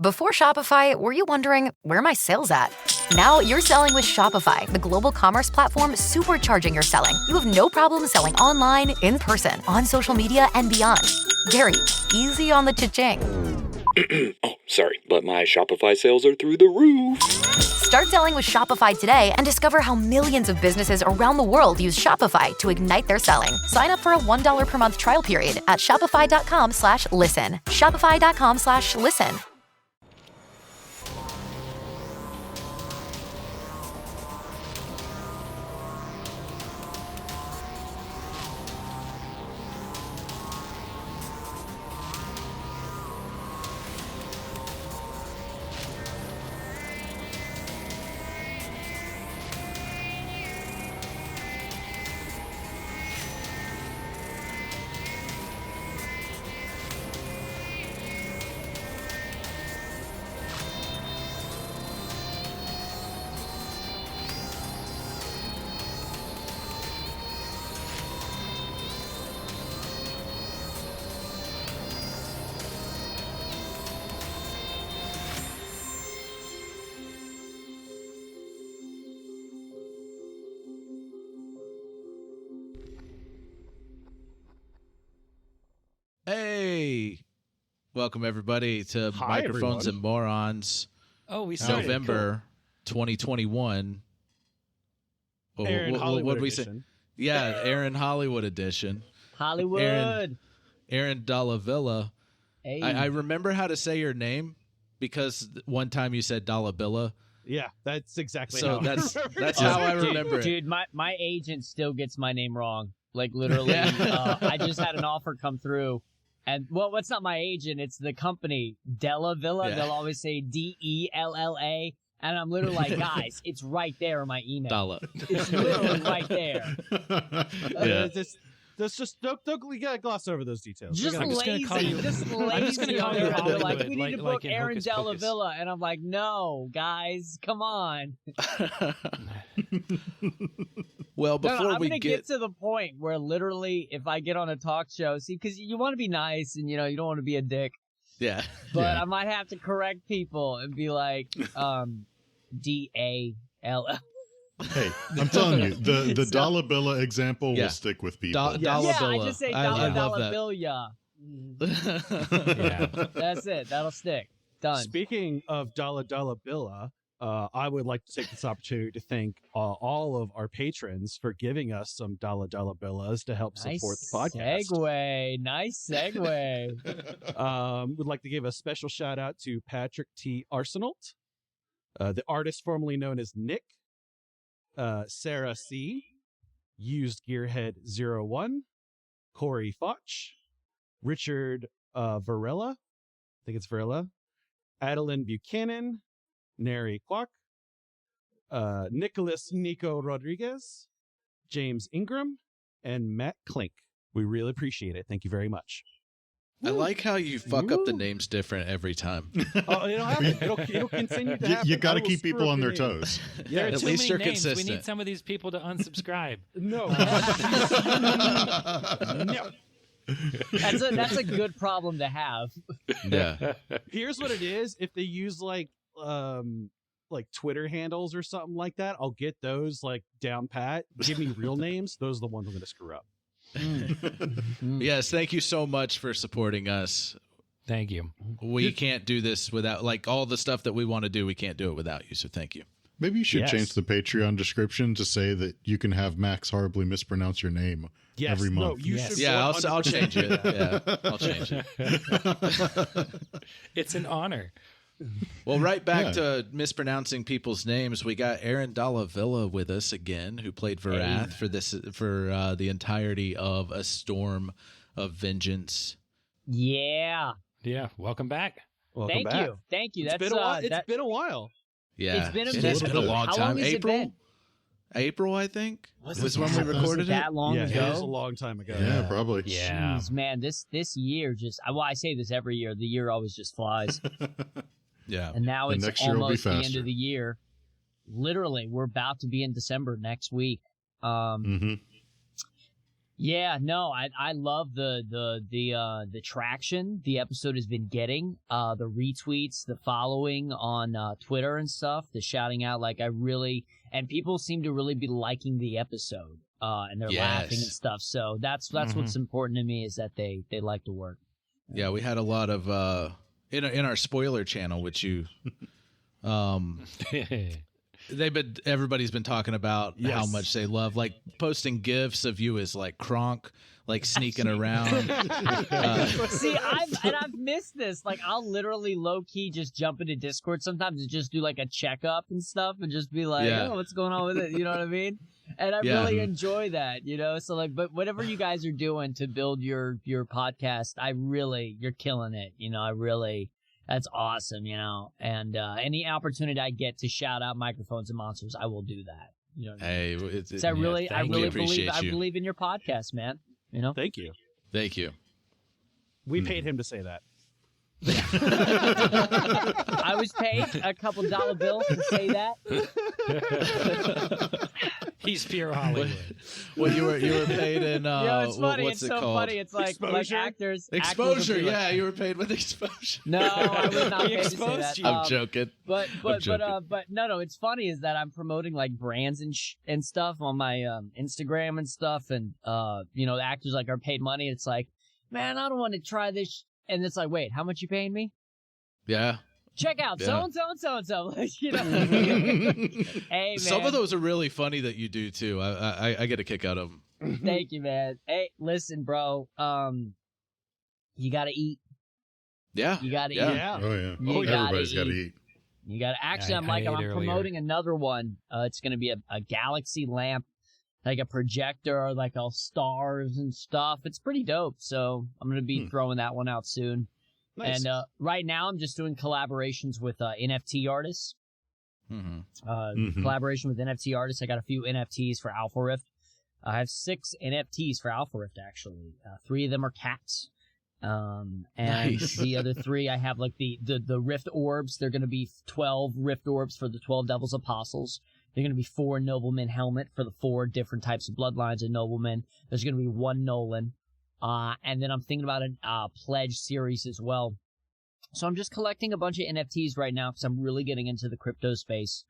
Before Shopify, were you wondering, where are my sales at? Now you're selling with Shopify, the global commerce platform supercharging your selling. You have no problem selling online, in person, on social media, and beyond. Gary, easy on the cha-ching. Oh, sorry, but my Shopify sales are through the roof. Start selling with Shopify today and discover how millions of businesses around the world use Shopify to ignite their selling. Sign up for a $1 per month trial period at shopify.com/listen. Shopify.com/listen. Hey, welcome everybody to Hi, Microphones everyone. and Morons. Oh, we started. November 2021. Aaron Hollywood what'd we say? edition. Yeah, Aaron Hollywood edition. Hollywood. Aaron Dalla Villa. Hey. I remember how to say your name because one time you said Dalla Villa. Yeah, that's exactly So how that's I remember that's it. how I remember it. Dude, my agent still gets my name wrong. Like, literally, Yeah. I just had an offer come through. And, well, what's not my agent? It's the company, Dalla Villa. Yeah. They'll always say Della. And I'm literally like, guys, it's right there in my email. Dalla. It's literally right there. Yeah. Just don't we gotta gloss over those details. Just We're gonna- lazy. call you- Just I'm just gonna lazy call on you there. They're like, Hollywood, we need to like book in Aaron Hocus Dalla Pocus. Villa. And I'm like, no, guys, come on. Well, No, before I'm we gonna get to the point where literally, if I get on a talk show, see, because you want to be nice and you don't want to be a dick, yeah, but I might have to correct people and be like, DALL. Hey, I'm telling you, the So- Dalla Billa example Yeah. will stick with people. Dollar Yeah, Billa. I just say I dollar love that. bill, yeah. Yeah. That's it. That'll stick. Done. Speaking of Dalla Billa, I would like to take this opportunity to thank all of our patrons for giving us some Dalla Billas to help Nice support the podcast. segue. Nice segue. Would like to give a special shout out to Patrick T. Arsenault, the artist formerly known as Nick, Sarah C., Used Gearhead 01, Corey Foch, Richard Varela, I think it's Varela, Adeline Buchanan, Neri Kwok, Nicholas Nico Rodriguez, James Ingram, and Matt Klink. We really appreciate it. Thank you very much. I like how you fuck up the Woo. names different every time. Oh, it'll happen. It'll continue to happen. You got to I will keep screw people up on your their name. toes. There are At too least many you're names. We consistent. need some of these people to unsubscribe. No. No. That's a good problem to have. Yeah. Here's what it is. If they use like Twitter handles or something like that, I'll get those like down pat. Give me real names. Those are the ones I'm going to screw up. Yes, thank you so much for supporting us. Thank you. We can't do this without, like, all the stuff that we want to do, we can't do it without you, so thank you. Maybe you should Yes. change the Patreon description to say that you can have Max horribly mispronounce your name every No, month. you Yes. should. Yeah, I'll 100% change do it. that. Yeah, I'll change it. It's an honor. Well, right back Yeah. to mispronouncing people's names, we got Aaron Dalla Villa with us again, who played Varath for the entirety of A Storm of Vengeance. Yeah. Yeah. Welcome back. Welcome Thank back. you. Thank you. It's That's been a while. that- It's been a while. Yeah, It's been a it has minute. been a long How time. long has it April, been? April, I think was when we Was it recorded that it. long Yeah, ago? it was a long time ago. Yeah, probably. Yeah. Jeez, man, this year just, well, I say this every year. The year always just flies. Yeah, And now The it's next year will be almost the end faster. of the year. Literally, we're about to be in December next week. Mm-hmm. Yeah, no, I love the traction the episode has been getting, the retweets, the following on Twitter and stuff, the shouting out, like and people seem to really be liking the episode, and they're laughing and stuff. So that's what's important to me, is that they like the work. Yeah, we had a lot of in our spoiler channel, which you everybody's been talking about how much they love, like posting gifs of you as like Kronk, like sneaking around. See, I've missed this. Like, I'll literally low key just jump into Discord sometimes and just do like a checkup and stuff, and just be like, oh, what's going on with it? You know what I mean? And I really enjoy that, you know. So like, but whatever you guys are doing to build your podcast, you're killing it. You know, that's awesome, you know. And any opportunity I get to shout out Microphones and Monsters, I will do that. You know what I mean? Hey, I really believe in your podcast, man. You know. Thank you. Thank you. We paid him to say that. I was paid a couple dollar bills to say that. He's pure Hollywood. Well, you were paid in it's funny. what's it's it so called? funny. It's like actors. Exposure. Actors Yeah, you were paid with exposure. No, I was not paid to say that. I'm joking. But no. It's funny is that I'm promoting like brands and stuff on my Instagram and stuff, and you know, the actors like are paid money. It's like, man, I don't want to try this. And it's like, wait, how much you paying me? Yeah. Check out so-and-so and so-and-so. Like, you know. Hey, man. Some of those are really funny that you do, too. I get a kick out of them. Thank you, man. Hey, listen, bro. You got to eat. Yeah. You got to eat. Oh, yeah. Everybody's got to eat. You got to. Actually, I'm promoting another one. It's going to be a galaxy lamp, like a projector, like all stars and stuff. It's pretty dope. So I'm going to be throwing that one out soon. Nice. And right now I'm just doing collaborations with NFT artists. Collaboration with NFT artists. I got a few NFTs for Alpha Rift. I have 6 NFTs for Alpha Rift, actually. 3 of them are cats. And the other 3, I have like the Rift Orbs. They're going to be 12 Rift Orbs for the 12 Devils Apostles. They're going to be 4 Nobleman helmet for the 4 different types of bloodlines of Noblemen. There's going to be 1 Nolan. And then I'm thinking about a pledge series as well. So I'm just collecting a bunch of NFTs right now because I'm really getting into the crypto space.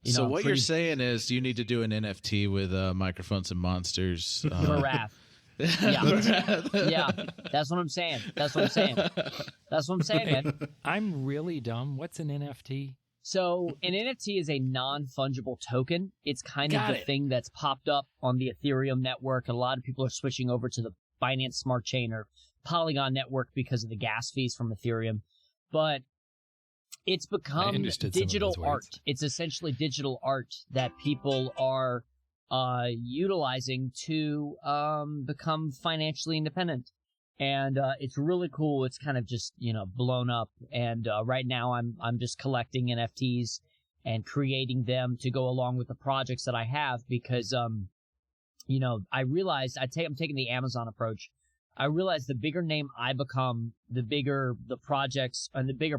So what you're saying is you need to do an NFT with Microphones and Monsters. For Wrath. Yeah, that's what I'm saying. That's what I'm saying, man. I'm really dumb. What's an NFT? So an NFT is a non-fungible token. It's kind of the thing that's popped up on the Ethereum network. A lot of people are switching over to the Binance Smart Chain or Polygon network because of the gas fees from Ethereum. But it's become digital art. It's essentially digital art that people are utilizing to become financially independent. And it's really cool. It's kind of just, you know, blown up. And right now I'm just collecting NFTs and creating them to go along with the projects that I have because, you know, I realized I'm taking the Amazon approach. I realized the bigger name I become, the bigger the projects, and the bigger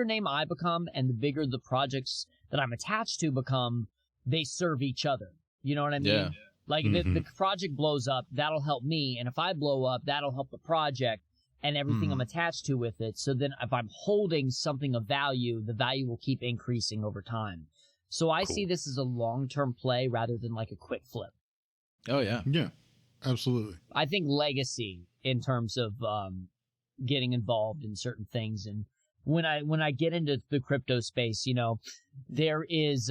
name I become and the bigger the projects that I'm attached to become, they serve each other. You know what I mean? Yeah. Like, the project blows up, that'll help me, and if I blow up, that'll help the project and everything I'm attached to with it. So then if I'm holding something of value, the value will keep increasing over time. So I see this as a long-term play rather than like a quick flip. Oh, yeah. Yeah, absolutely. I think legacy in terms of getting involved in certain things. And when I get into the crypto space, you know, there is...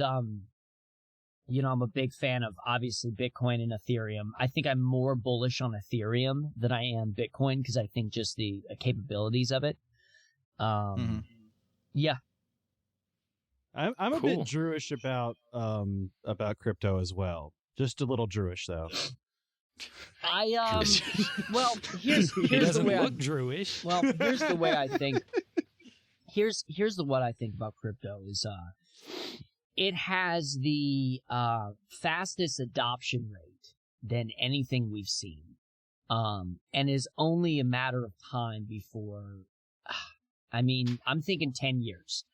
you know, I'm a big fan of, obviously, Bitcoin and Ethereum. I think I'm more bullish on Ethereum than I am Bitcoin because I think just the capabilities of it. Yeah. I'm a bit Drewish about crypto as well. Just a little Drewish, though. Well, here's the way look Drewish. Well, here's the way I think. Here's what I think about crypto is it has the fastest adoption rate than anything we've seen, and is only a matter of time before. I mean, I'm thinking 10 years.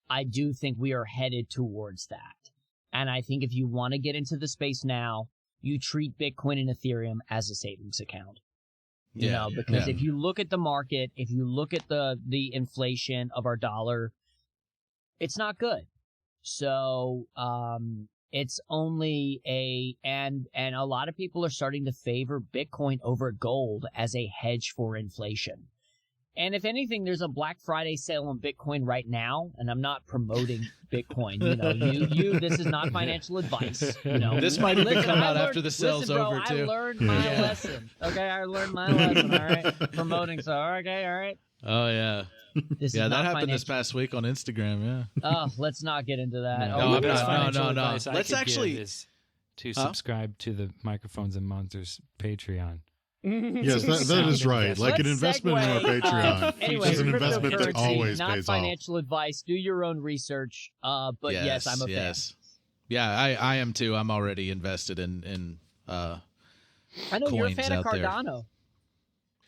I do think we are headed towards that, and I think if you want to get into the space now, you treat Bitcoin and Ethereum as a savings account. You know, because if you look at the market, if you look at the inflation of our dollar, it's not good. So, it's only and a lot of people are starting to favor Bitcoin over gold as a hedge for inflation. And if anything, there's a Black Friday sale on Bitcoin right now, and I'm not promoting Bitcoin. You know, this is not financial advice. You know, this might even come out after the sale's over too. I learned my lesson. Okay, I learned my lesson. All right, promoting. So okay, all right. Oh yeah. This that happened this past week on Instagram. Yeah. Oh, let's not get into that. No. Let's actually is to subscribe to the Microphones and Monsters Patreon. Yes, that is right. Like an investment in our Patreon. It's an investment that always not pays financial advice. Do your own research. But yes, I'm a fan. Yeah, I am too. I'm already invested in I know you're a fan of Cardano.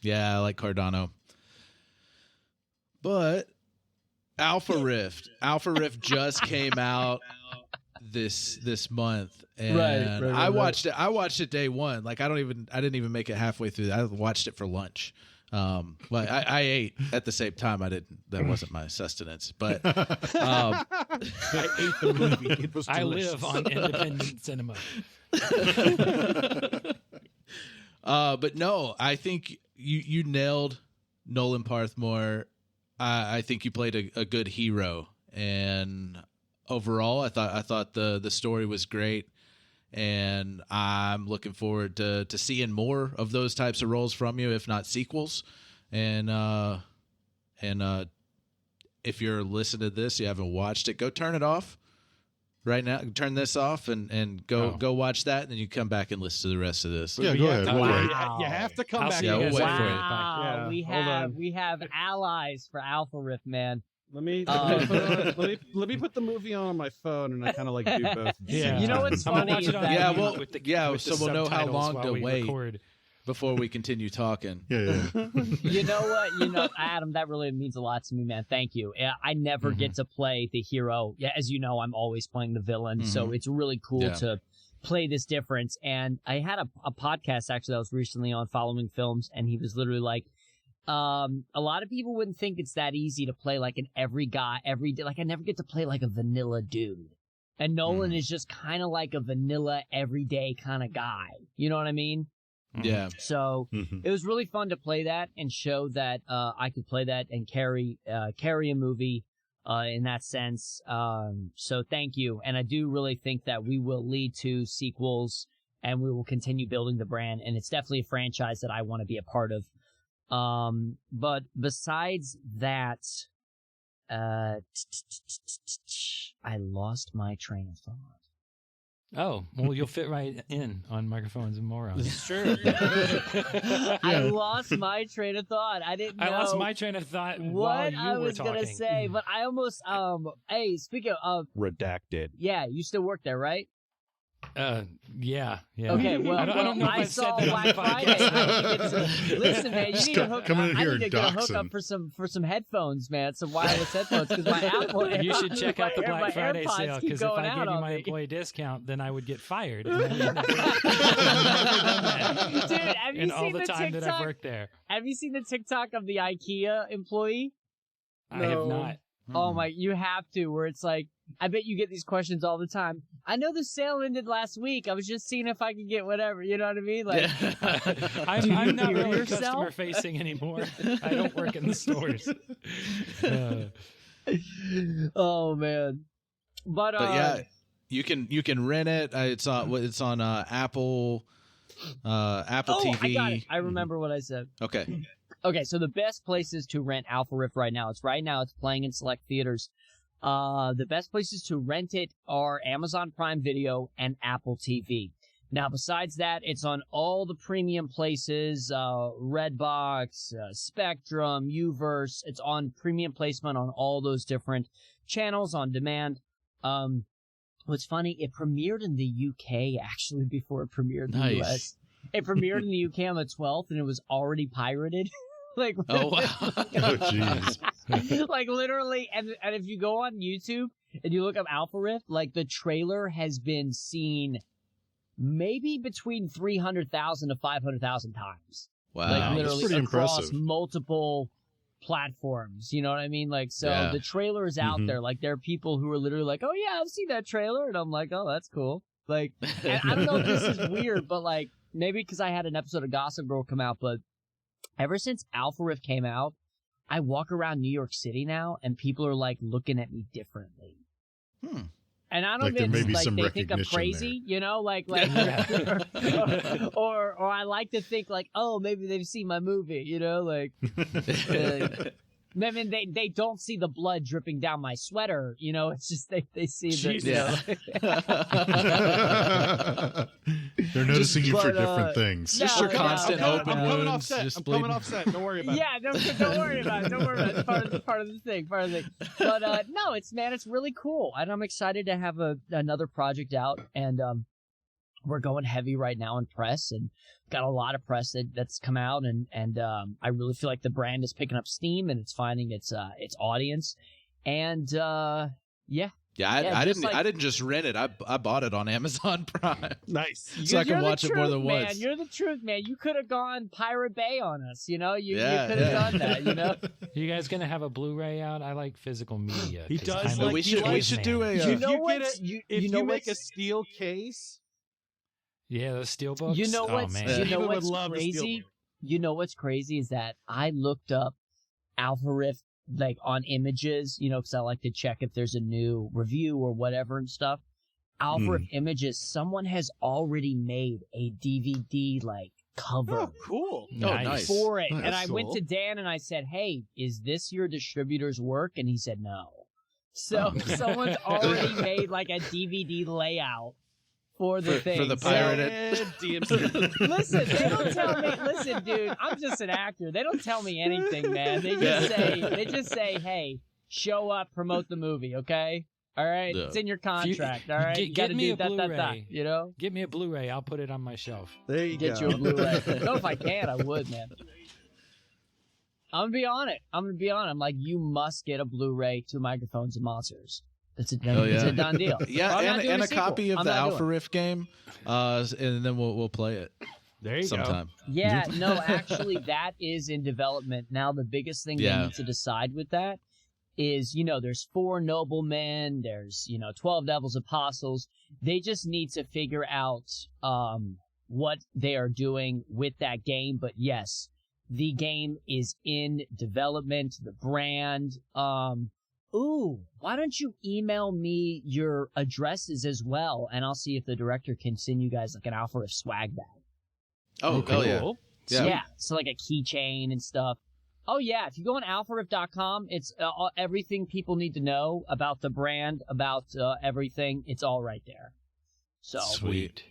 There. Yeah, I like Cardano. But Alpha Rift just came out this month, and right. I watched it day one. Like I didn't even make it halfway through. I watched it for lunch. But I ate at the same time. That wasn't my sustenance, but I ate the movie. It was delicious. I live on independent cinema. But no, I think you nailed Nolan Parthmore. I think you played a good hero, and overall, I thought the story was great, and I'm looking forward to seeing more of those types of roles from you, if not sequels. And if you're listening to this, you haven't watched it, go turn it off right now. Turn this off and go watch that, and then you come back and listen to the rest of this. Yeah, go ahead. Wow. You have to come back. Yeah, we'll wait for it. Wow, we have allies for Alpha Rift, man. Let me put the movie on my phone, and I kind of like do both. Yeah, you know what's funny? So we'll know how long to wait before we continue talking. Yeah. You know what? Adam, that really means a lot to me, man. Thank you. I never get to play the hero. Yeah, as you know, I'm always playing the villain, so it's really cool to play this difference. And I had a podcast actually that was recently on Following Films, and he was literally like, a lot of people wouldn't think it's that easy to play like an every day. Like I never get to play like a vanilla dude. And Nolan is just kind of like a vanilla everyday kind of guy. You know what I mean? Yeah. So it was really fun to play that and show that I could play that and carry a movie in that sense. So thank you. And I do really think that we will lead to sequels and we will continue building the brand. And it's definitely a franchise that I want to be a part of. But besides that, I lost my train of thought. Oh, well, you'll fit right in on Microphones and Morons. Sure. I lost my train of thought. I didn't know. I lost my train of thought what I was going to say, but I almost, hey, speaking of... Redacted. Yeah, you still work there, right? Yeah. Okay, well, I don't know if I I've saw said that Black Friday. Listen, man, you need to hook up. I need to get a hookup for some headphones, man, some wireless headphones, because my Apple. You should check out the Black Friday sale, because if I gave you my me. employee discount, then I would get fired. Dude, have you seen the time TikTok? that I've worked there? Have you seen the TikTok of the IKEA employee? I have not. Oh my, you have to, where it's like, I bet you get these questions all the time. I know the sale ended last week. I was just seeing if I could get whatever. You know what I mean? Like, I'm not really customer facing anymore. I don't work in the stores. Oh man. But yeah, you can rent it. It's on Apple TV. I got it. I remember what I said. Okay, so the best places to rent Alpha Rift right now. It's playing in select theaters. The best places to rent it are Amazon Prime Video and Apple TV. Now, besides that, it's on all the premium places, Redbox, Spectrum, Uverse. It's on premium placement on all those different channels on demand. What's funny, it premiered in the UK, actually, before it premiered in the US. It premiered in the UK on the 12th, and it was already pirated. Like, oh, wow. Oh, jeez. Like, literally, and if you go on YouTube and you look up Alpha Rift, like, the trailer has been seen maybe between 300,000 to 500,000 times. Wow. Like literally That's pretty across impressive. multiple platforms. You know what I mean? Like, so the trailer is out there. Like, there are people who are literally like, oh yeah, I've seen that trailer. And I'm like, oh, that's cool. Like, and I don't know if this is weird, but like, maybe because I had an episode of Gossip Girl come out, but ever since Alpha Rift came out, I walk around New York City now and people are like looking at me differently. And I don't Like there may be like some they think I'm recognition crazy, you know, like or I like to think like, oh, maybe they've seen my movie, you know, like I mean, they don't see the blood dripping down my sweater, you know. It's just they see the. You know, They're noticing you for different things. Just your constant open I'm coming off wounds. set. Just I'm coming bleeding. off set. Don't worry about it. Yeah, don't worry about it. Don't worry about it. It's part of the thing. But no, it's really cool, and I'm excited to have another project out, and we're going heavy right now in press, and got a lot of press that's come out, and I really feel like the brand is picking up steam and it's finding its audience, and I didn't just rent it. I bought it on Amazon Prime. Nice. So I can watch it more than man. once. You're the truth, man. You could have gone Pirate Bay on us, you know. You could have done that, you know. You guys gonna have a Blu-ray out? I like physical media. He 'cause does I'm like- a we should man. do a. You know If you what? get if you make a steel case, Yeah, those steel books. You know Oh what's man. you know Steven would what's love the crazy? Steelbook. You know what's crazy is that I looked up Alpha Rift like on Images, you know, because I like to check if there's a new review or whatever and stuff. Alpha Rift Images, someone has already made a DVD like cover. oh, cool. Nice. For it. Nice. And I went Cool. to Dan and I said, hey, is this your distributor's work? And he said, no. So someone's already made like a DVD layout for the thing. for the So- pirated. DMC. Listen, they don't tell me. Listen, dude, I'm just an actor. They don't tell me anything, man. They just say, hey, show up, promote the movie, okay? All right, Yeah. it's in your contract. All right, you got to get me do a that. Blu-ray. You know, Give me a Blu-ray. I'll put it on my shelf. There you get go. you a Blu-ray. No, if I can, I would, man. I'm gonna be on it. I'm like, you must get a Blu-ray, Two Microphones and Monsters. It's a done deal. Yeah, Or I'm not doing and a sequel. copy of I'm the not doing Alpha it. Rift game, and then we'll play it There you sometime. Yeah, no, actually, that is in development. Now, the biggest thing they need to decide with that is, you know, there's 4 noblemen, there's, 12 devils apostles. They just need to figure out what they are doing with that game. But yes, the game is in development, the brand. Ooh, why don't you email me your addresses as well, and I'll see if the director can send you guys like an Alpha Rift swag bag. Oh, hell yeah. Yeah, so like a keychain and stuff. Oh yeah, if you go on alpharift.com, it's everything people need to know about the brand, about everything. It's all right there. So Sweet.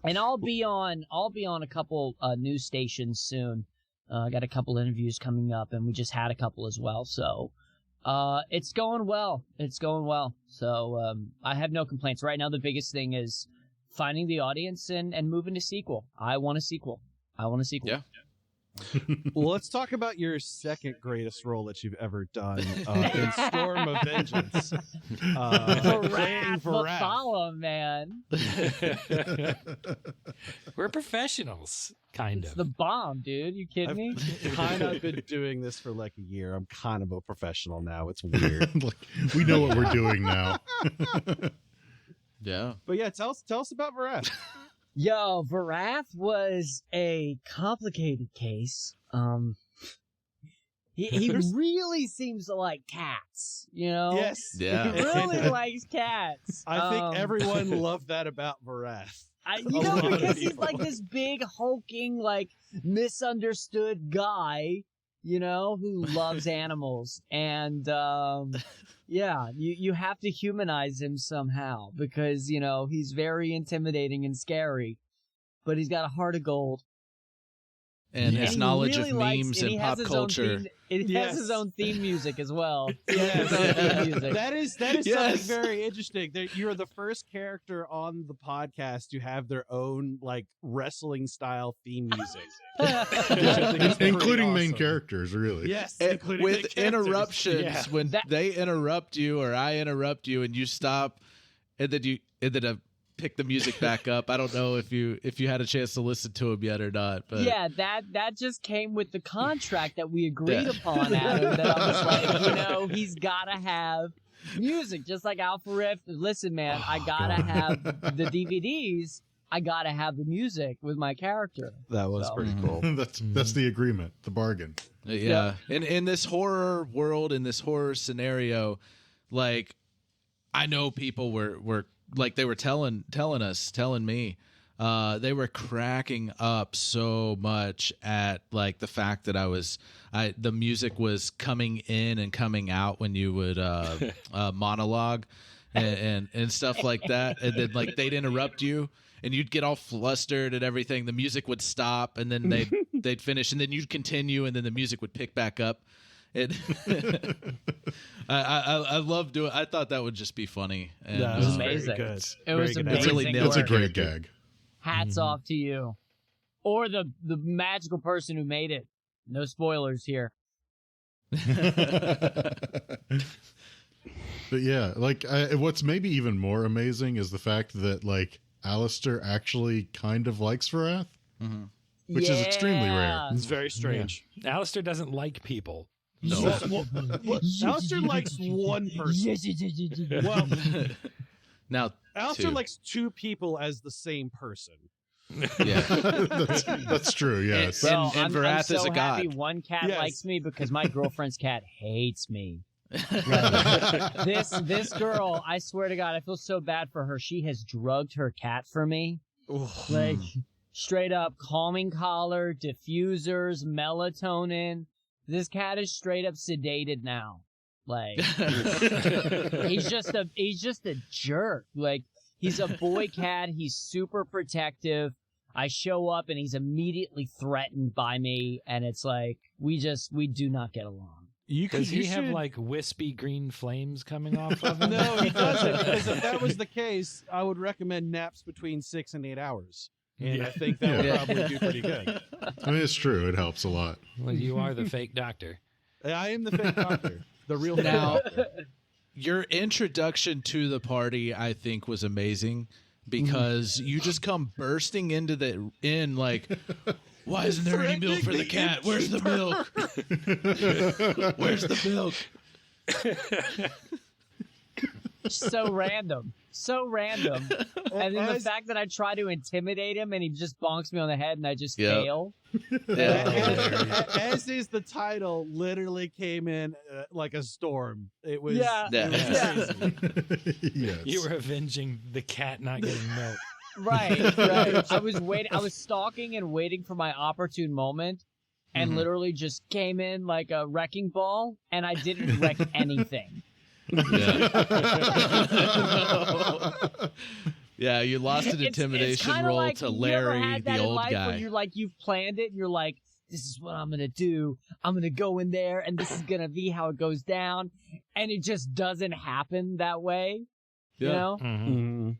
And I'll be on a couple news stations soon. I got a couple interviews coming up, and we just had a couple as well. So it's going well. So I have no complaints. Right now, the biggest thing is finding the audience and moving to sequel. I want a sequel. Yeah. Well, let's talk about your second greatest role that you've ever done in Storm of Vengeance. Playing Varath. Follow, man. We're professionals, kind It's of. the bomb, dude. You kidding me? I've kind of been doing this for like a year. I'm kind of a professional now. It's weird. Like, we know what we're doing now. Yeah. But yeah, tell us about Varath. Yo, Varath was a complicated case. He really seems to like cats, you know? Yes. Yeah. He really likes cats. I think everyone loved that about Varath. Because he's like this big, hulking, like, misunderstood guy, who loves animals. And, yeah, you have to humanize him somehow because, he's very intimidating and scary, but he's got a heart of gold. And his he knowledge really of memes and pop culture. It has his own theme music as well. Yes. His own theme music. That is Yes. something very interesting. That you're the first character on the podcast to have their own like wrestling style theme music, which I think is pretty Including main awesome. characters, really. Yes, And including the with characters. interruptions Yeah. when they interrupt you or I interrupt you and you stop, and then pick the music back up. I don't know if you had a chance to listen to him yet or not. But yeah, that just came with the contract that we agreed upon, Adam. That I was like, he's gotta have music, just like Alpha Riff. Listen, man, I gotta have the DVDs. I gotta have the music with my character. That was pretty cool. That's the agreement, the bargain. Yeah. In this horror world, in this horror scenario, like, I know people were like, they were telling me, they were cracking up so much at like the fact that the music was coming in and coming out when you would monologue and stuff like that, and then like they'd interrupt you. And you'd get all flustered and everything. The music would stop, and then they'd finish, and then you'd continue, and then the music would pick back up. I love doing. I thought that would just be funny. And, it was amazing. Good. It was good. amazing. Really That's a great gag. Hats off to you, or the magical person who made it. No spoilers here. But yeah, like what's maybe even more amazing is the fact that like Alistair actually kind of likes Varath, which is extremely rare. It's very strange. Yeah. Alistair doesn't like people. No. Alistair likes one person. Well, Now Alistair likes two people as the same person. Yeah, that's true. Yes, Well, and I'm Varath so is a happy god. one cat Yes. likes me because my girlfriend's cat hates me. This girl, I swear to God, I feel so bad for her. She has drugged her cat for me. Like, straight up calming collar, diffusers, melatonin. This cat is straight up sedated now. Like, he's just a jerk. Like, he's a boy cat. He's super protective. I show up and he's immediately threatened by me, and it's like, we do not get along. Does he have like wispy green flames coming off of him? No, he doesn't. Because if that was the case, I would recommend naps between 6 and 8 hours. And I think that would probably do pretty good. I mean, it's true. It helps a lot. Well, you are the fake doctor. I am the fake doctor. The real Now, doctor. your introduction to the party, I think, was amazing because you just come bursting into the inn like, why isn't there any milk for the cat? Where's the milk? Where's the milk? So random. And then the fact that I try to intimidate him and he just bonks me on the head and I just fail. As is the title, literally came in like a storm. It was, it was crazy. Yes. You were avenging the cat not getting milk. Right. I was waiting. I was stalking and waiting for my opportune moment, and literally just came in like a wrecking ball, and I didn't wreck anything. Yeah, you lost an intimidation roll like, to Larry, the old guy. Where you're like, you've planned it, and you're like, this is what I'm gonna do. I'm gonna go in there, and this is gonna be how it goes down, and it just doesn't happen that way. You know. Mm-hmm.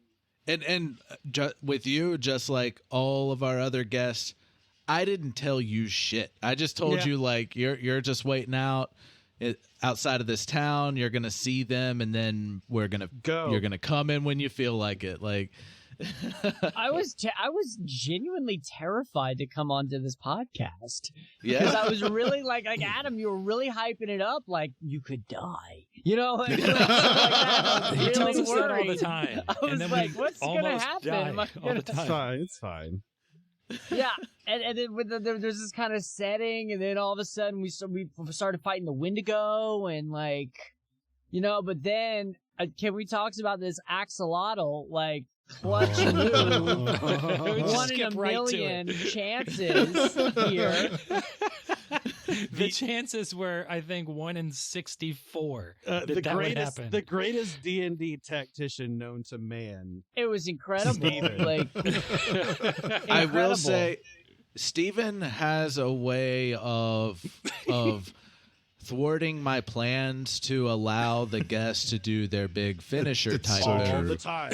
And with you, just like all of our other guests, I didn't tell you shit. I just told you like you're just waiting outside of this town. You're gonna see them, and then we're gonna go. You're gonna come in when you feel like it. Like I was genuinely terrified to come onto this podcast. Yeah, because I was really like Adam, you were really hyping it up, like you could die. You know, like that. He tells us that all the time. I was like, what's gonna happen? All the time. It's fine. Yeah, and then there's this kind of setting, and then all of a sudden we started fighting the Wendigo, and like, you know, but then we talk about this axolotl like clutch move, 1 in a million chances here. The chances were, I think, 1 in 64 that would happen. The greatest D&D tactician known to man. It was incredible. Like, I will say, Steven has a way of thwarting my plans to allow the guests to do their big finisher type so move. true. All the time.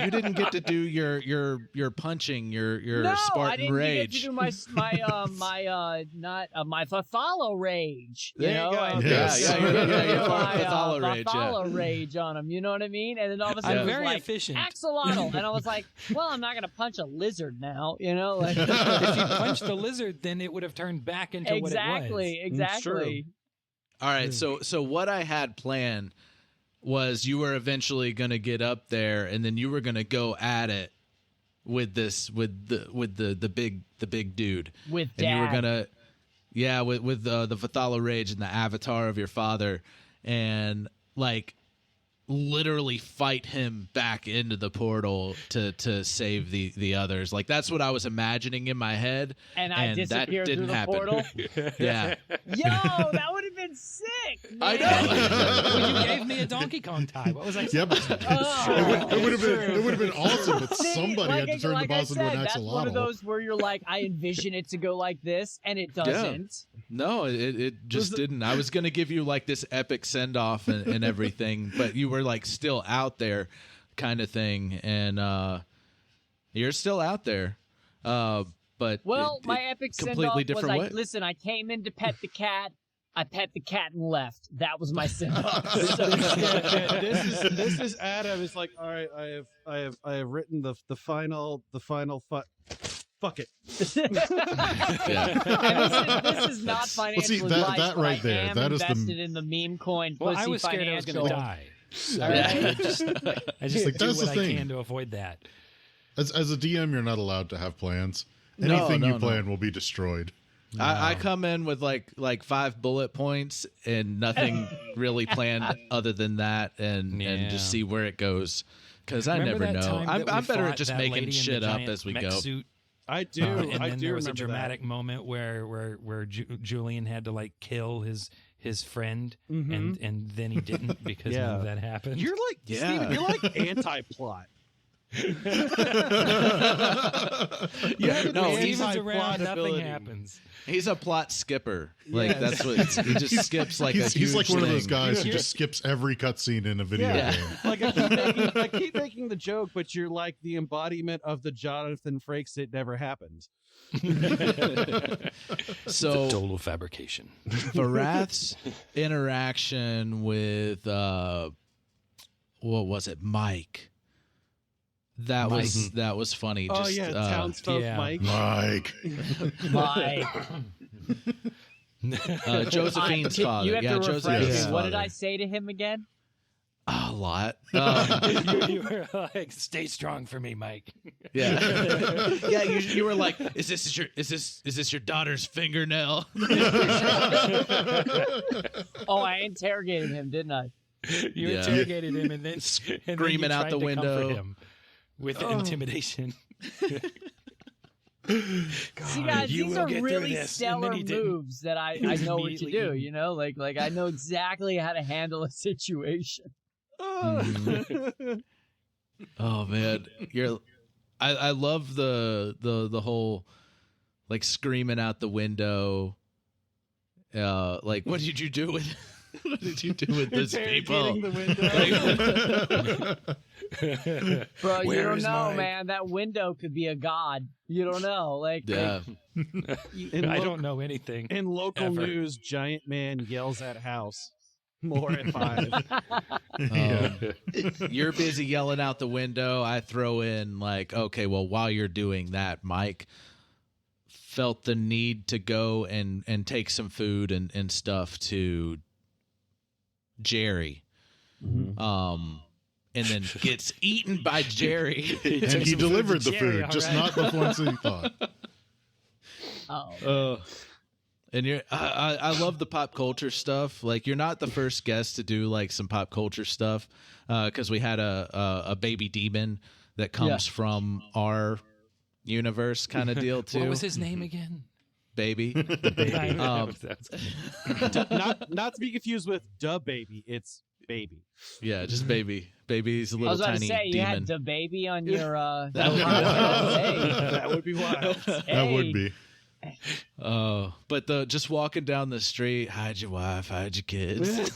You didn't get to do your punching, your No, Spartan I didn't rage. get to do my Fathalo rage. You There you know, go. and Yes. Yeah, your Fathalo rage, Fathalo rage on him. You know what I mean? And then all of a sudden, I'm it was very like, efficient. axolotl, and I was like, well, I'm not gonna punch a lizard now. You know, like If you punched the lizard, then it would have turned back into what it was. exactly. All right, so what I had planned was you were eventually going to get up there, and then you were going to go at it with the big dude, With and you were Dad. gonna with the Fathalo rage and the avatar of your father, and like literally fight him back into the portal to save the others. Like that's what I was imagining in my head, And I that disappeared didn't through the happen. portal. Yeah, Yo, that would have been sick. I man. know. Well, you gave me a Donkey Kong tie. What was I Yep. supposed to do? Oh. It would have been awesome, but See, somebody had to turn the boss into an that's one of axolotl. those where you're like, I envision it to go like this, and it doesn't. No, it just didn't. I was going to give you like this epic send off and everything, but you were like still out there kind of thing. And you're still out there. But Well, my epic send off completely was different like, way. listen, I came in to pet the cat. I pet the cat and left. That was my send off. This is Adam. It's like, all right, I have written the final fuck it. Yeah. And this is not financial that advice, right but I there, am that is the- invested in the meme coin Well, pussy I was scared I was going to financial. die. So All right. I just Like, do that's the what I thing. can to avoid that. As a DM, you're not allowed to have plans. No, Anything no, you no. plan will be destroyed. I come in with like 5 bullet points and nothing really planned other than that, and Yeah. just see where it goes. Because I Remember never that know. time I'm that we better fought at just that making lady in the shit up giant as we mech go. Suit? I do. And I then do there was a remember dramatic moment where Julian had to like kill his friend, and then he didn't because none of that happened. You're like, Yeah. Steven, you're like anti-plot. Yeah, no, Steven's he's around, nothing ability. happens. he's a plot skipper. Like Yes. that's what he just skips like a He's huge like one of those thing. guys who just skips every cutscene in a video Yeah. game. Like I keep making the joke, but you're like the embodiment of the Jonathan Frakes. It never happened. So Total fabrication. Varath's interaction with what was it, Mike? That was funny. Oh Just, yeah, townsfolk yeah. Mike. Mike. Mike. Josephine's father. You have Yeah, to refresh Josephine's me. What did father. I say to him again? A lot. you were like, "Stay strong for me, Mike." Yeah, yeah. You were like, "Is this your daughter's fingernail?" Oh, I interrogated him, didn't I? You Yeah. interrogated him and then Screaming out the to window. comfort him with intimidation. See, guys, you these will are get through really this. And then stellar he didn't. moves that I know what to Immediately do. eaten. You know, like I know exactly how to handle a situation. Oh man, I love the whole like screaming out the window. Like what did you do with what did you do with this people? The window. Bro, you Where don't is know, my- man. That window could be a god. You don't know. Like, Yeah, I don't know anything. In local Ever. news, giant man yells at house. More at 5. you're busy yelling out the window. I throw in like, okay, well, while you're doing that, Mike felt the need to go and take some food and stuff to Jerry. And then gets eaten by Jerry. And he delivered the food, just not the ones he thought. oh. And I love the pop culture stuff. Like you're not the first guest to do like some pop culture stuff, because we had a baby demon that comes from our universe kind of deal too. What was his name again? Baby? Not to be confused with Da Baby. It's Baby. Yeah, just baby. Baby's a I little was about tiny to say, you demon. had the baby on your. That would be podcast. Hey. That would be wild. That Hey. would be. Oh, but just walking down the street, hide your wife, hide your kids.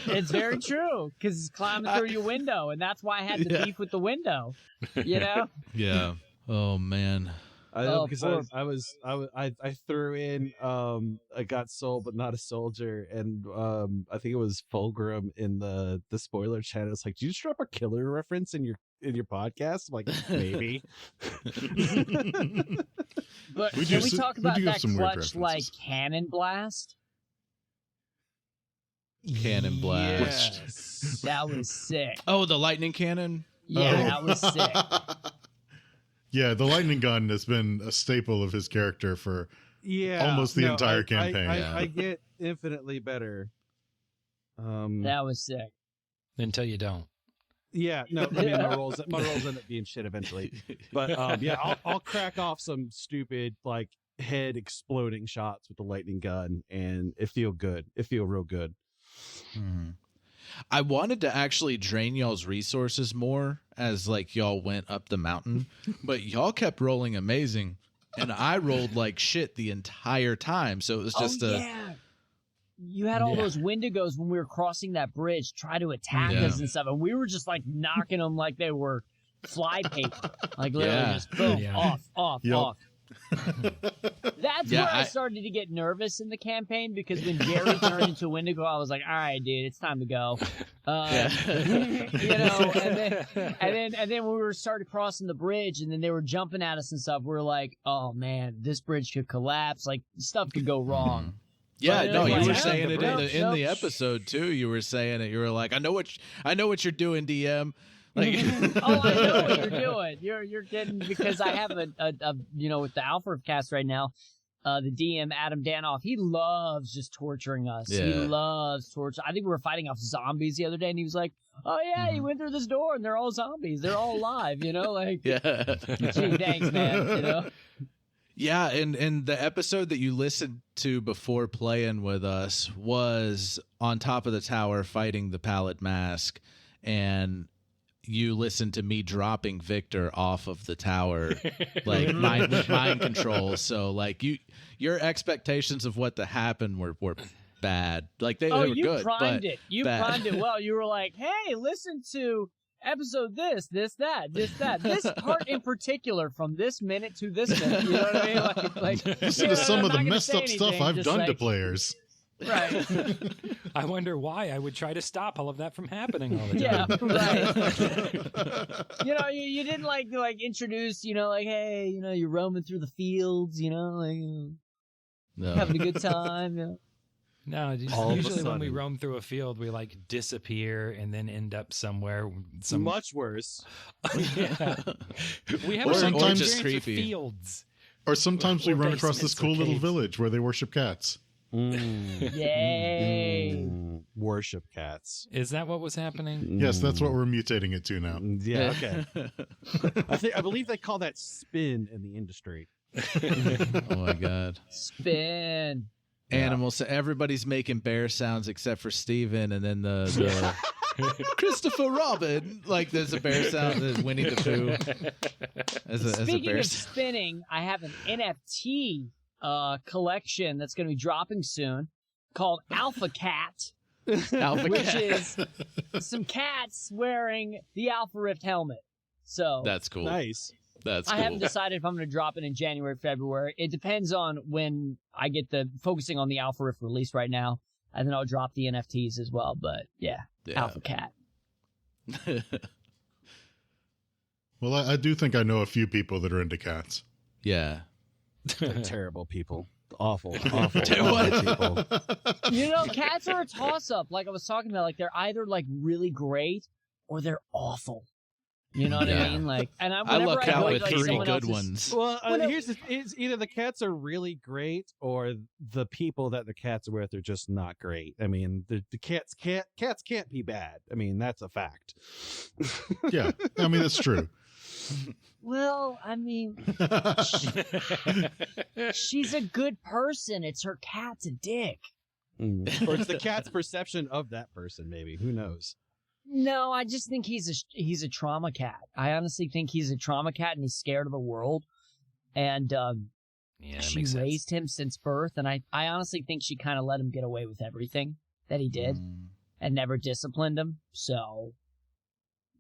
It's very true because he's climbing through your window, and that's why I had the beef with the window. You know? Yeah. Oh man. I know because I threw in I got soul but not a soldier, and I think it was Fulgrim in the spoiler chat. It's like, did you just drop a killer reference in your podcast? I'm like, maybe. But can we talk about that clutch like cannon blast? Cannon blast. Yes. That was sick. Oh, the lightning cannon? Yeah, that was sick. Yeah, the lightning gun has been a staple of his character for almost the entire campaign. I get infinitely better. That was sick. Until you don't. Yeah, no, I mean, my roles end up being shit eventually. But I'll crack off some stupid like head exploding shots with the lightning gun, and it feel good. It feel real good. Mm-hmm. I wanted to actually drain y'all's resources more as like y'all went up the mountain, but y'all kept rolling amazing, and I rolled like shit the entire time. So it was just you had all those Wendigos when we were crossing that bridge try to attack us and stuff, and we were just like knocking them like they were fly paper, like literally just boom, off. That's where I started to get nervous in the campaign, because when Jerry turned into Wendigo, I was like, all right, dude, it's time to go. You know, and then when we started crossing the bridge, and then they were jumping at us and stuff, we were like, oh man, this bridge could collapse, like stuff could go wrong. Yeah, no, you like, were saying it in the episode too. You were saying it. You were like, I know what you're doing, DM. Like, oh, I know what you're doing. You're getting, because I have a you know, with the Alpha cast right now, the DM Adam Danoff, he loves just torturing us. Yeah. He loves torture. I think we were fighting off zombies the other day, and he was like, "Oh yeah, you went through this door, and they're all zombies. They're all alive." You know, like, yeah. Gee, thanks, man. You know. Yeah, and the episode that you listened to before playing with us was on top of the tower fighting the Pallid Mask, and you listened to me dropping Victor off of the tower, like mind control. So like your expectations of what to happen were bad. Like they were good. Primed it. You primed it well. You were like, hey, listen to episode this, that. This part in particular from this minute to this minute. You know what I mean? Like listen to some of the messed up stuff I've done to players. Right. I wonder why I would try to stop all of that from happening all the time. Yeah, right. You know, you didn't like introduce, you know, like, hey, you know, you're roaming through the fields, you know, like having a good time. You know? No, usually when we roam through a field, we like disappear and then end up somewhere. Much worse. Yeah. We have sometimes just creepy fields. Or sometimes we run across this cool little village where they worship cats. Yay! Worship cats. Is that what was happening? Yes, that's what we're mutating it to now. Yeah, okay. I believe they call that spin in the industry. Oh my god. Spin. Animals. So everybody's making bear sounds except for Steven, and then the Christopher Robin. Like there's a bear sound. There's Winnie the Pooh. Speaking of spinning, I have an NFT collection that's going to be dropping soon called Alpha Cat. Which is some cats wearing the Alpha Rift helmet. So that's cool. Nice. That's cool. I haven't decided if I'm going to drop it in January, February. It depends on when I get focusing on the Alpha Rift release right now, and then I'll drop the NFTs as well. But yeah. Alpha Cat. Well, I do think I know a few people that are into cats. Yeah. They're terrible people. Awful people. You know, cats are a toss-up. Like I was talking about, like they're either like really great or they're awful. You know what I mean? Like, and I luck out with like 3 good ones. Well, it's either the cats are really great or the people that the cats are with are just not great. I mean, the cats can't be bad. I mean, that's a fact. Yeah, I mean that's true. Well, I mean, she's a good person. It's her cat's a dick. Or it's the cat's perception of that person, maybe. Who knows? No, I just think he's a trauma cat. I honestly think he's a trauma cat, and he's scared of the world. And Yeah, that she makes sense. raised him since birth, and I honestly think she kind of let him get away with everything that he did and never disciplined him. So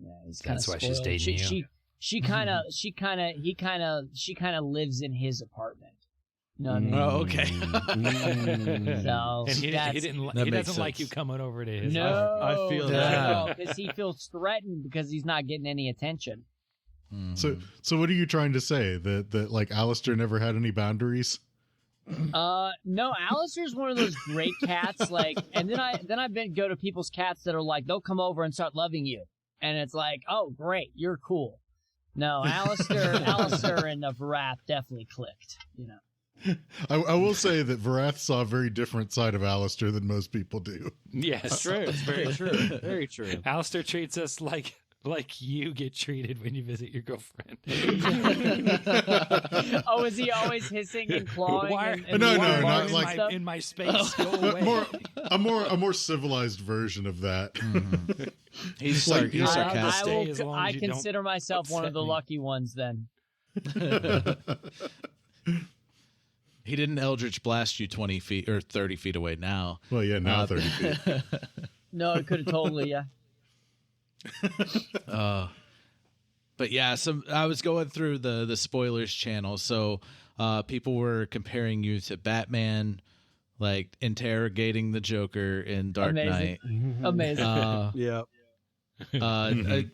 yeah, he's kind of That's why she's dating you. She kind of lives in his apartment. You know what I mean? Oh, okay. So And he doesn't like you coming over to his No, house. I feel that. because he feels threatened because he's not getting any attention. So what are you trying to say? That like Alistair never had any boundaries? No, Alistair's one of those great cats. Like, and then I go to people's cats that are like, they'll come over and start loving you, and it's like, oh, great, you're cool. No, Alistair and Varath definitely clicked. You know. I will say that Varath saw a very different side of Alistair than most people do. Yes, True. It's very true. Very true. Alistair treats us like you get treated when you visit your girlfriend. Oh, is he always hissing and clawing? No, barking not and like- stuff? in my space. Go away. a more civilized version of that. He's sarcastic. stay as long I as you don't consider myself one of upset the me. lucky ones then. He didn't Eldritch blast you 20 feet or 30 feet away now. Well, yeah, now 30 feet. No, it could have totally, yeah. But yeah, I was going through the spoilers channel, so people were comparing you to Batman, like interrogating the Joker in Dark Knight. Amazing. Yeah.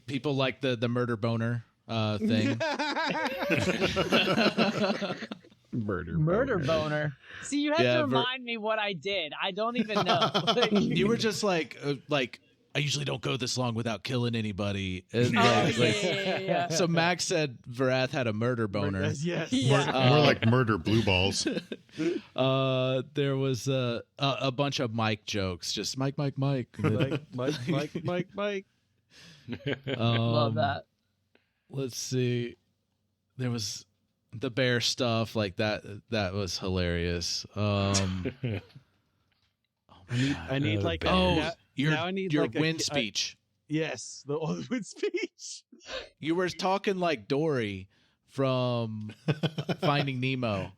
People like the murder boner thing. Murder boner. See, you have to remind me what I did. I don't even know. You were just like I usually don't go this long without killing anybody. And yeah. So Max said Varath had a murder boner. Yes. More like murder blue balls. There was a bunch of Mike jokes, just Mike. Mike. Love that. Let's see. There was the bear stuff like that. That was hilarious. I need like now I need your like wind speech. Yes, the wind speech. You were talking like Dory from Finding Nemo,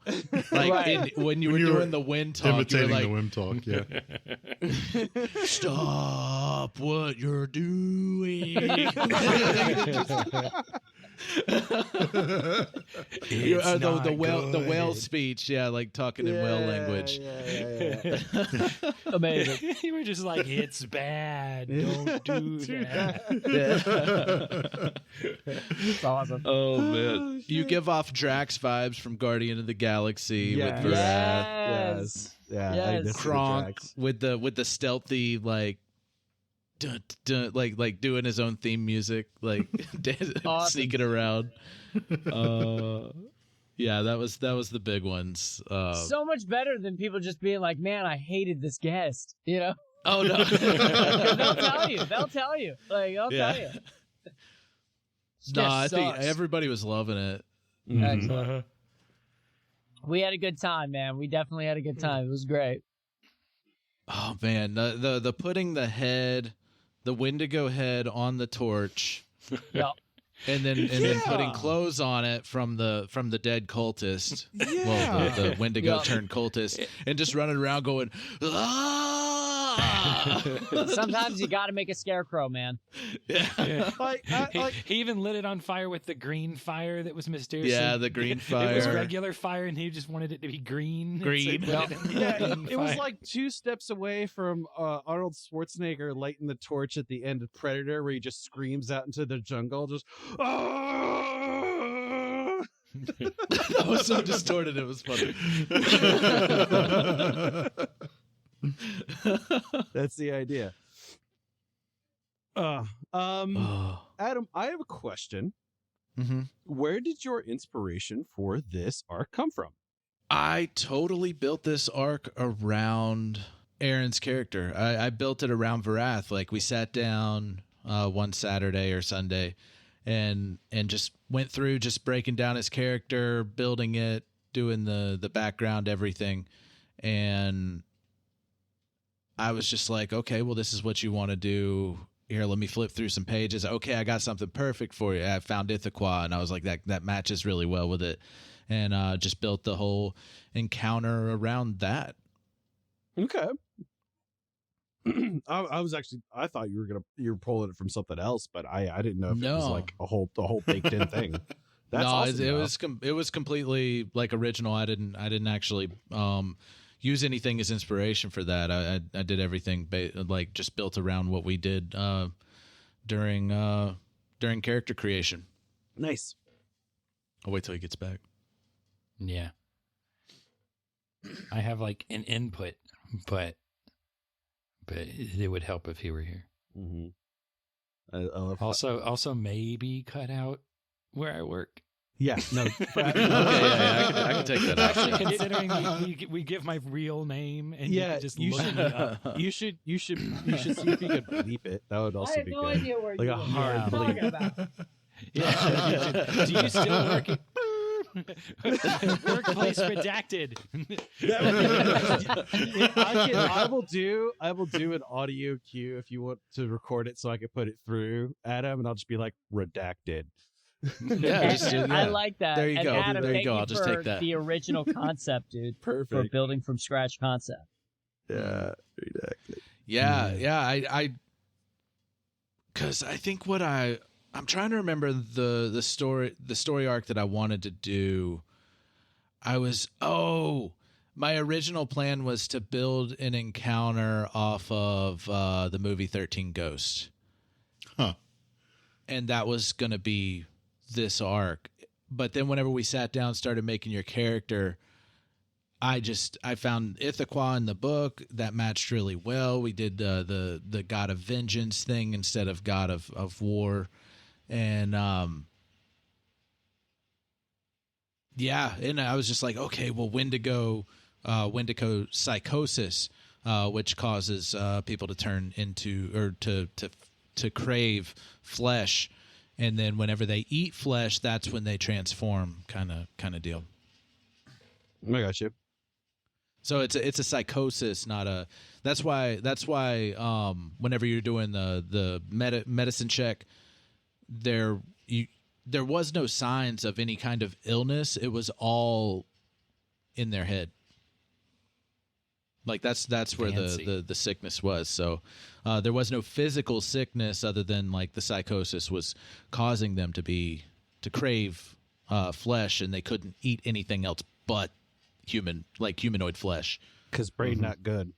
like when you were doing the wind talk. Imitating you were like, the wind talk, yeah. Stop what you're doing. The whale speech, yeah, like talking in whale language. Yeah. Amazing. You were just like, it's bad. Don't do that. It's awesome. Oh man, you give off Drax vibes from Guardian of the Galaxy with Varath. Yes. Yeah. Yes. I miss the Kronk tracks. with the stealthy like. Dun, dun, like doing his own theme music, like Awesome. sneaking around. Yeah, that was the big ones. So much better than people just being like, "Man, I hated this guest." You know? Oh no, They'll tell you. Like, I'll tell you. no, I think sucks. everybody was loving it. Excellent. We had a good time, man. We definitely had a good time. It was great. Oh man, the putting the Wendigo head on the torch, Yep. and then putting clothes on it from the dead cultist. Yeah. Well, the Wendigo Yep. turned cultist, and just running around going, ah! Sometimes you got to make a scarecrow, man. Yeah. He even lit it on fire with the green fire that was mysterious. Yeah, the green fire. It was regular fire, and he just wanted it to be green. Green. So he put it in the Yeah, green it was fire. like 2 steps away from Arnold Schwarzenegger lighting the torch at the end of Predator, where he just screams out into the jungle, just. "Ah!" That was so distorted. It was funny. That's the idea. Oh. Adam, I have a question. Mm-hmm. Where did your inspiration for this arc come from? I totally built this arc around Aaron's character. I built it around Varath. Like we sat down one Saturday or Sunday and just went through just breaking down his character, building it, doing the background, everything. And I was just like, okay, well, this is what you want to do. Here, let me flip through some pages. Okay, I got something perfect for you. I found Ithaquah, and I was like, that matches really well with it. and just built the whole encounter around that. Okay. I thought you were pulling it from something else, but I didn't know if it was like a whole baked in thing. That's awesome, it was completely like original. I didn't actually use anything as inspiration for that. I did everything like just built around what we did during character creation. Nice. I'll wait till he gets back. Yeah. I have like an input, but it would help if he were here. Mm-hmm. Also maybe cut out where I work. Yeah, no. I can take that. Actually, considering we give my real name and you just look me up. You should see if you could bleep it. That would also be good. I have no idea where like a hard bleep. About. Yeah. Do you still work at workplace redacted? I will do an audio cue if you want to record it so I can put it through Adam, and I'll just be like redacted. I like that. There you go. Adam, there you go. I'll just take for that. the original concept, dude. Perfect. For building from scratch concept. Yeah, redacted. Yeah. I because I think what I'm trying to remember the story arc that I wanted to do. My original plan was to build an encounter off of the movie 13 Ghosts. Huh. And that was going to be this arc. But then whenever we sat down, started making your character, I found Ithaquah in the book that matched really well. We did the God of Vengeance thing instead of God of War. And and I was just like, okay, well, Wendigo psychosis, which causes people to turn into or to crave flesh, and then whenever they eat flesh, that's when they transform, kind of deal. I got you. So it's a psychosis, not a. That's why whenever you're doing the medicine check, there was no signs of any kind of illness. It was all in their head. Like that's where the sickness was. So there was no physical sickness other than like the psychosis was causing them to crave flesh, and they couldn't eat anything else but humanoid flesh. Because brain not good.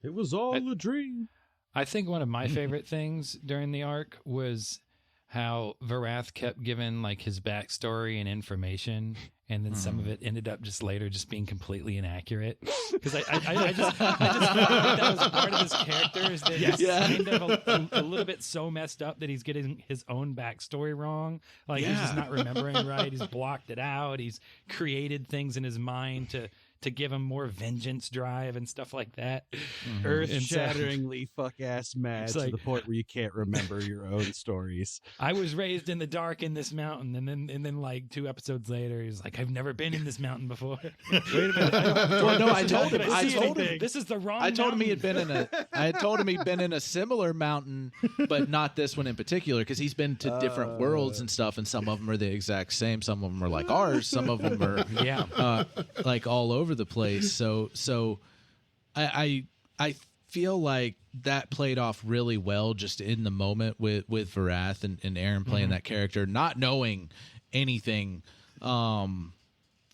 It was all a dream. I think one of my favorite things during the arc was how Varath kept giving like his backstory and information, and then some of it ended up just later just being completely inaccurate. Because I just felt like that was part of his character, is that he's kind of a little bit so messed up that he's getting his own backstory wrong. Like he's just not remembering right. He's blocked it out. He's created things in his mind to give him more vengeance drive and stuff like that. Earth-shatteringly fuck-ass mad to the point where you can't remember your own stories. I was raised in the dark in this mountain, and then like 2 episods later, he's like, I've never been in this mountain before. Wait a minute. I told him this is the wrong. I told him mountain. I had told him he'd been in a similar mountain, but not this one in particular, because he's been to different worlds and stuff, and some of them are the exact same. Some of them are like ours. Some of them are like all over the place. So I feel like that played off really well just in the moment with Varath and Aaron playing that character, not knowing anything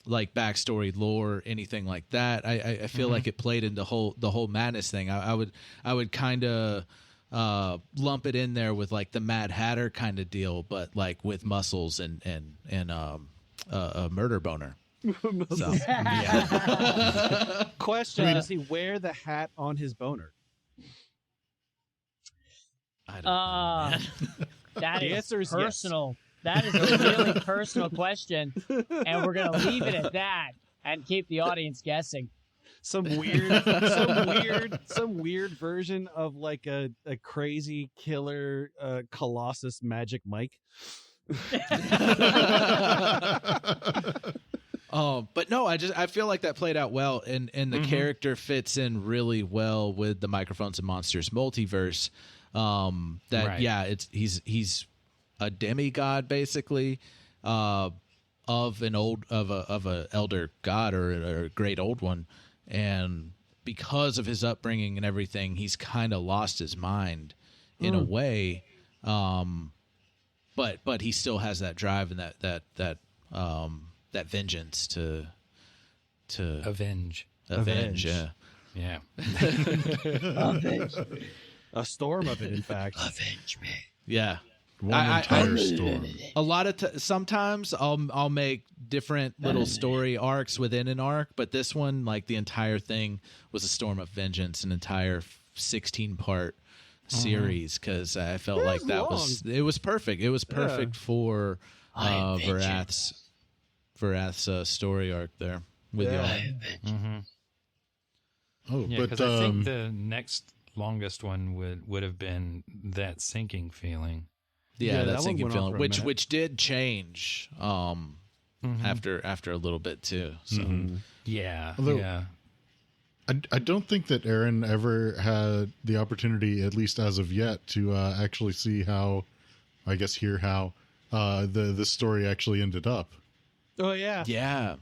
like backstory, lore, anything like that. I feel like it played into the whole madness thing. I would kind of lump it in there with like the Mad Hatter kind of deal, but like with muscles and a murder boner. So, Question: does he wear the hat on his boner? I don't know. That answer is personal. Yes. That is a really personal question, and we're gonna leave it at that and keep the audience guessing. Some weird version of like a crazy killer Colossus Magic Mike. But no, I feel like that played out well, and the character fits in really well with the Microphones and Monsters multiverse. He's a demigod basically, of a elder god or a great old one, and because of his upbringing and everything, he's kind of lost his mind in a way. But he still has that drive and that vengeance to avenge. Yeah. Yeah. Avenge. A storm of it, in fact. Avenge me. Yeah. One entire storm. A lot of sometimes I'll make different little story arcs within an arc, but this one, like the entire thing, was a storm of vengeance, an entire 16-part series, because I felt like that was perfect. It was perfect for Varath's story arc there with y'all. Mm-hmm. Oh, Yeah, but because I think the next longest one would have been that sinking feeling. Yeah, that that one sinking went on feeling, for a minute. which did change after a little bit too. So Yeah, Although- yeah. I don't think that Aaron ever had the opportunity, at least as of yet, to actually see how, I guess, hear how this story actually ended up. Oh yeah. yeah.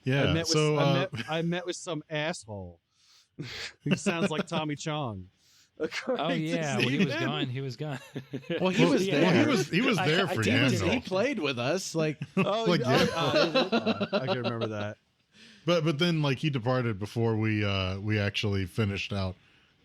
Yeah. I met with some asshole who sounds like Tommy Chong. Oh yeah, when he was gone. Well, he was there. Well, he was there for He Yandel. played with us. Like, Like, I can remember that. But then like he departed before we actually finished out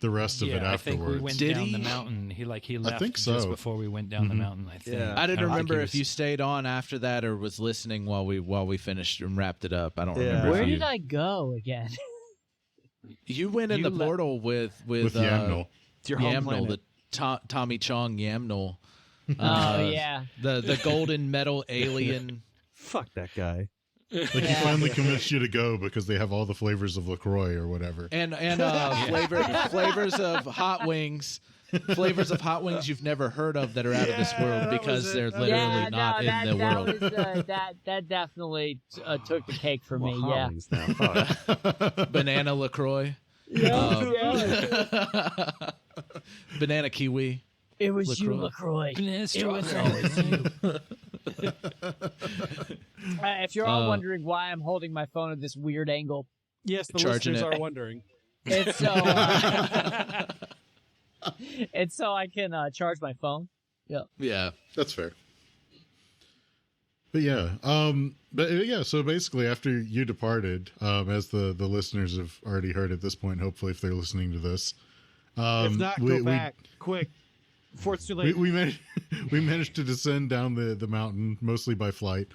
the rest of it I think afterwards. we went Did down he? the mountain. He left think so. just before we went down the mountain. I think. Yeah. I didn't don't think remember he if you stayed on after that or was listening while we finished and wrapped it up. I don't Yeah. remember. Where if you, did I go again? You went in You the le- portal with Yamnel. It's your home Yamnel, planet. the Tommy Chong Yamnel. Oh yeah. The golden metal alien. Fuck that guy. Like he finally convinced you to go because they have all the flavors of LaCroix or whatever. And flavors of hot wings. Flavors of hot wings you've never heard of that are out of this world because they're literally not in the world. That definitely took the cake for me. Well, Yeah. Hollings now. Fuck. Banana LaCroix. Banana kiwi. It was LaCroix. you, LaCroix. It was always you. If you're all wondering why I'm holding my phone at this weird angle, Yes, the Charging listeners it. are wondering. it's so it's so I can charge my phone. Yeah. That's fair. But yeah, so basically after you departed, as the listeners have already heard at this point, hopefully if they're listening to this, If not, go back quick before it's too late. we managed to descend down the mountain mostly by flight.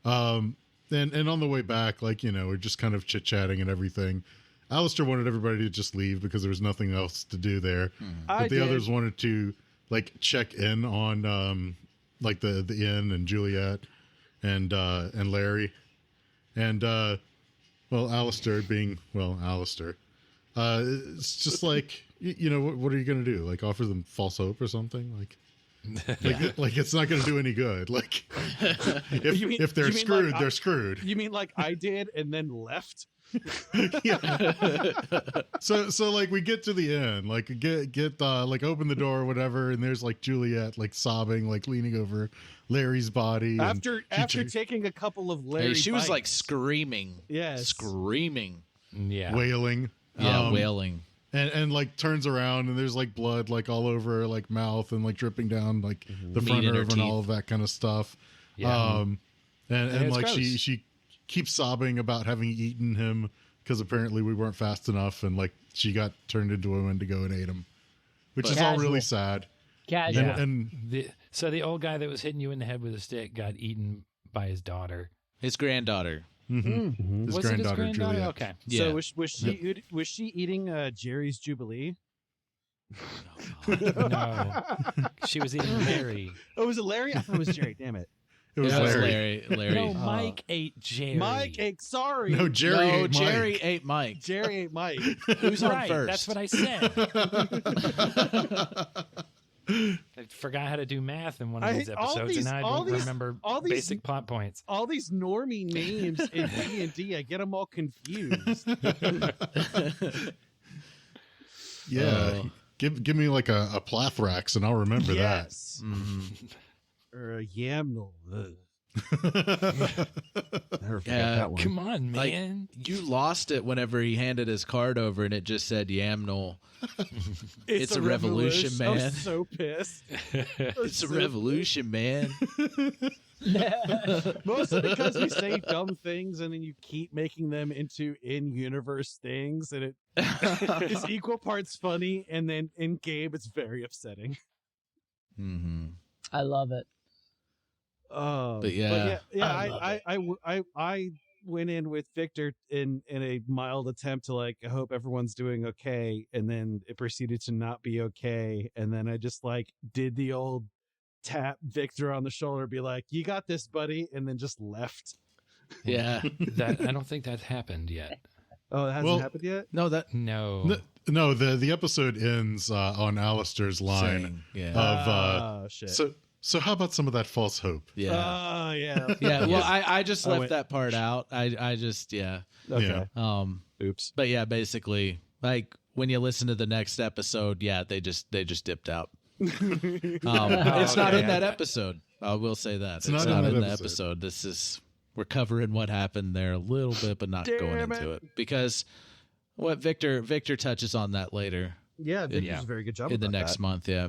And on the way back, like, we're just kind of chit-chatting and everything. Alistair wanted everybody to just leave because there was nothing else to do there. But the others wanted to like check in on like the inn and Juliet and Larry. And Alistair being Alistair. It's just like what are you gonna do? Like offer them false hope or something? Like it's not going to do any good. Like, if they're screwed, they're screwed. You mean like I did and then left? Yeah. So like we get to the end, like get like open the door or whatever, and there's like Juliet like sobbing, like leaning over Larry's body. After taking a couple of Larry She was bites. like screaming. Yes. Screaming. Yeah. wailing. Yeah, wailing. And like turns around and there's like blood like all over her like mouth and like dripping down like the front Meat in her of her and teeth. all of that kind of stuff. Yeah. And it's like gross. she keeps sobbing about having eaten him because apparently we weren't fast enough, and like she got turned into a Wendigo and ate him, which is all really sad. Casual. Yeah. And So the old guy that was hitting you in the head with a stick got eaten by his daughter. His granddaughter. his Was it his granddaughter granddaughter? Juliet. Okay. Yeah. So was she eating Jerry's Jubilee? No. She was eating Larry. Oh, was it Larry? I thought it was Jerry. Damn it. It was Yeah, it was Larry. Larry. No, Mike ate Jerry. Mike ate. Sorry. No, Jerry. No, ate Jerry Mike. ate Mike. Jerry ate Mike. Who's on Right, first? that's what I said. I forgot how to do math in one of these all episodes, these- and I all don't these- remember all these- basic plot points. All these normie names in D&D, I get them all confused. Yeah. Give me like a Plathrax and I'll remember Yes. or a Yamnel. Never forget Yeah, that one. Come on, man. Like, you lost it whenever he handed his card over and it just said Yamnul. It's a revolution, man. I'm so pissed. It's a revolution, man. Mostly because you say dumb things and then you keep making them into in-universe things, and it is equal parts funny, and then in game it's very upsetting. Mm-hmm. I love it. But yeah, I went in with Victor in a mild attempt to like, I hope everyone's doing okay, and then it proceeded to not be okay, and then I just like did the old tap Victor on the shoulder, be like, "You got this, buddy," and then just left. Yeah. That I don't think that happened yet. Oh, it hasn't happened yet? No, No. No, the episode ends on Alistair's line of shit. So how about some of that false hope? Yeah. Yeah. Yeah. Well, I just left went- that part out. I just Okay. Yeah. Oops. But yeah, basically, like when you listen to the next episode, yeah, they just dipped out. It's not in that episode. I will say that it's not in the episode. We're covering what happened there a little bit, but not going into it because what Victor touches on that later. Yeah, Victor does a very good job in the about next that. month. Yeah.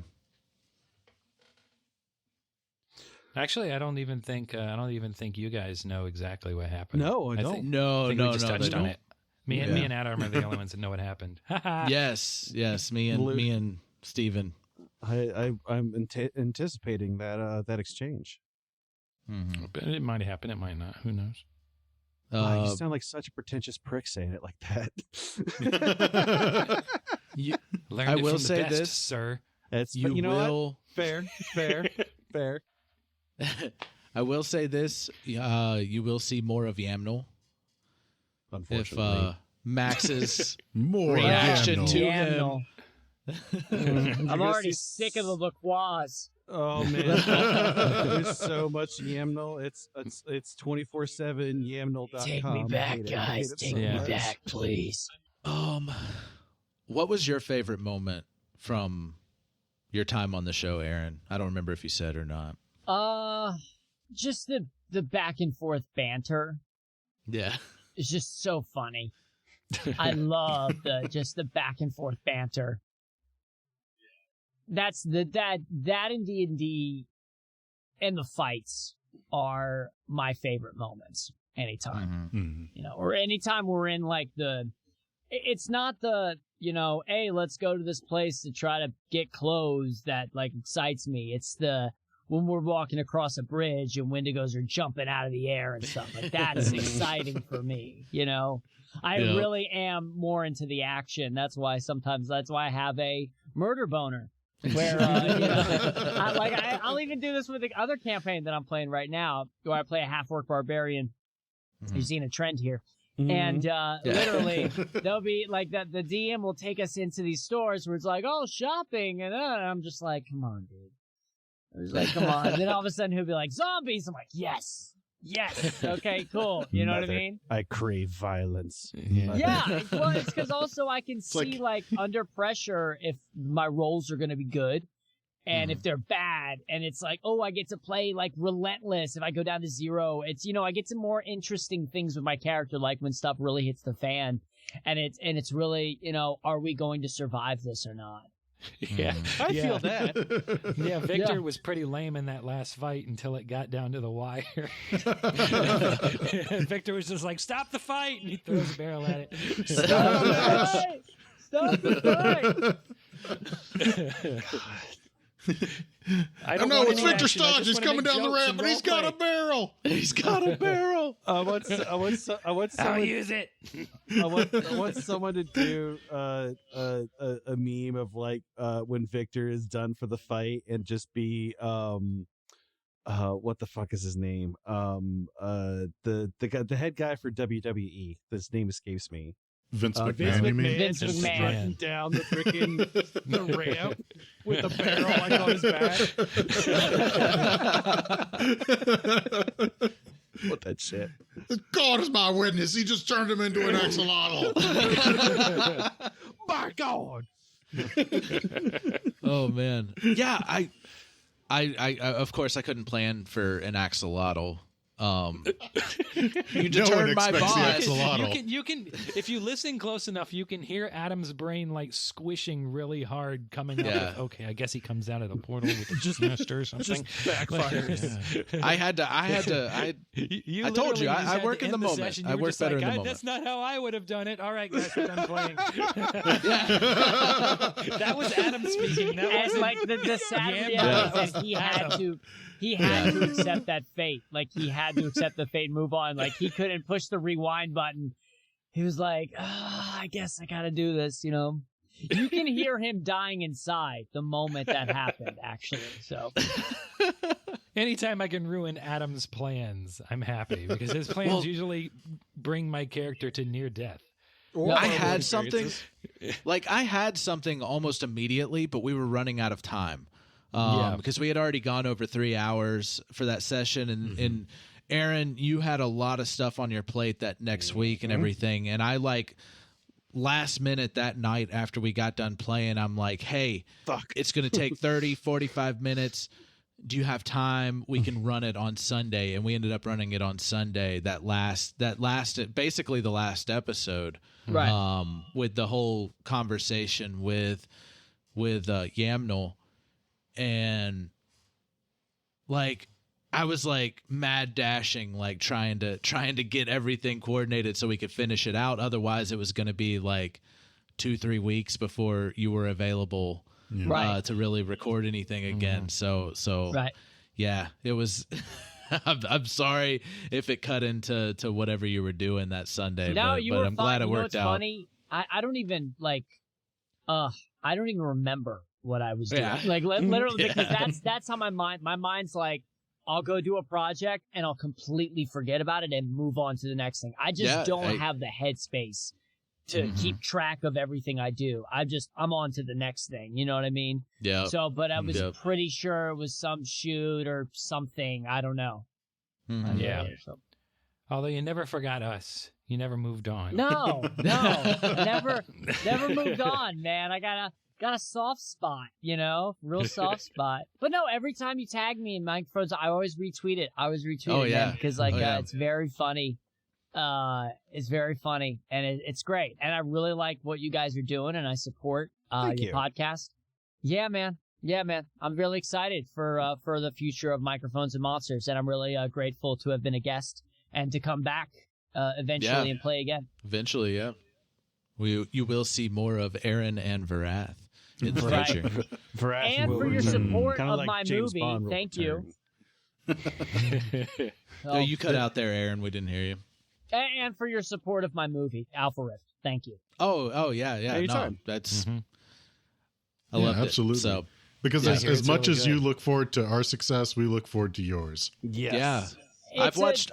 Actually, I don't even think you guys know exactly what happened. No, I don't. think No, we just touched they on don't. it. Me and Adam are the only ones that know what happened. Yes, me and Steven. I'm anticipating that exchange. Mm-hmm. But it might happen. It might not. Who knows? Wow, you sound like such a pretentious prick saying it like that. Learned I it will from the say best, this, sir. You know will. what? Fair. I will say this: you will see more of Yamnul if Unfortunately, Max's More reaction Yamnul. to Yamnul. him. I'm already sick of the LaCroix. oh man, there's so much Yamnul. It's 24/7 Yamnul.com. Take me back, I hate guys. it Take so me much. back, please. What was your favorite moment from your time on the show, Aaron? I don't remember if you said or not. Just the back and forth banter. Yeah. It's just so funny. I love the back and forth banter. That's that in D&D and the fights are my favorite moments anytime. Mm-hmm. Or anytime we're in like it's not hey, let's go to this place to try to get clothes that like excites me. It's when we're walking across a bridge and Wendigos are jumping out of the air and stuff like that is exciting for me. I really am more into the action. That's why I have a murder boner. Where I'll even do this with the other campaign that I'm playing right now, where I play a half-orc barbarian. Mm-hmm. You've seen a trend here. Mhm. And literally, they'll be like that. The DM will take us into these stores where it's like, "Oh, shopping," and I'm just like, "Come on, dude." I was like, "Come on." And then all of a sudden, he'll be like, "Zombies." I'm like, "Yes, okay, cool." You know what I mean? I crave violence. Yeah. Well, it's because also I can see like under pressure if my rolls are going to be good. And if they're bad, and it's like, oh, I get to play like relentless. If I go down to 0, it's I get to more interesting things with my character, like when stuff really hits the fan, and it's really are we going to survive this or not? Yeah, I feel that. Yeah, Victor was pretty lame in that last fight until it got down to the wire. Victor was just like, "Stop the fight!" and he throws a barrel at it. Stop the fight! I know it's Victor Stodge. He's coming down the ramp, and he's got a barrel. He's got a barrel. I want I'll someone. use it. I want someone to do a meme of like when Victor is done for the fight and just be what the fuck is his name? The head guy for WWE. His name escapes me. Vince McMahon, you mean? Vince McMahon. Strutting down the freaking the ramp with the barrel like on his back. What that shit? God is my witness. He just turned him into an axolotl. My God. Oh man. Yeah, I of course I couldn't plan for an axolotl. You No one deterred my expects the boss. axolotl. You can if you listen close enough, you can hear Adam's brain like squishing really hard, coming up with, okay, I guess he comes out of the portal with a just nester or something. Just backfires. I told you, I work in the moment. Session, I work better in the moment. That's not how I would have done it. All right, guys, we're done playing. That was Adam speaking. That And wasn't like the sad reality is he had to accept that fate. Like he had to accept the fate and move on. Like he couldn't push the rewind button. He was like, I guess I gotta do this, you know. You can hear him dying inside the moment that happened, actually. So anytime I can ruin Adam's plans, I'm happy because his plans usually bring my character to near death. I had something almost immediately, but we were running out of time. Because we had already gone over 3 hours for that session, and Aaron, you had a lot of stuff on your plate that next week and everything, and I like last minute that night after we got done playing, I'm like, hey, it's going to take 30, 45 minutes. Do you have time? We can run it on Sunday, and we ended up running it on Sunday. Basically the last episode, right? With the whole conversation with Yamnul. And like I was like mad dashing, like trying to get everything coordinated so we could finish it out. Otherwise it was going to be like 2-3 weeks before you were available to really record anything again. So right. Yeah, it was I'm sorry if it cut into whatever you were doing that Sunday, No, but I'm glad it worked out. Funny? I don't even remember what I was doing. Like literally, because that's how my mind's like, I'll go do a project and I'll completely forget about it and move on to the next thing. I just don't have the headspace to keep track of everything I do. I'm on to the next thing. You know what I mean? Yeah. So, but I was pretty sure it was some shoot or something. I don't know. Yeah. Although you never forgot us. You never moved on. No, never moved on, man. I got a soft spot, you know, real soft spot. But no, every time you tag me in microphones, I always retweet it. Man, because it's very funny. It's very funny, and it's great. And I really like what you guys are doing, and I support your podcast. Yeah, man. I'm really excited for the future of Microphones and Monsters, and I'm really grateful to have been a guest and to come back eventually and play again. Eventually, yeah. You will see more of Aaron and Varath in the future. And for your support of my movie, thank you. No, you cut out there, Aaron. We didn't hear you. And for your support of my movie, Alpha Rift. Thank you. Oh, yeah. Anytime. No, that's I love it. Absolutely. So because as much as you look forward to our success, we look forward to yours. Yes. Yeah. I've watched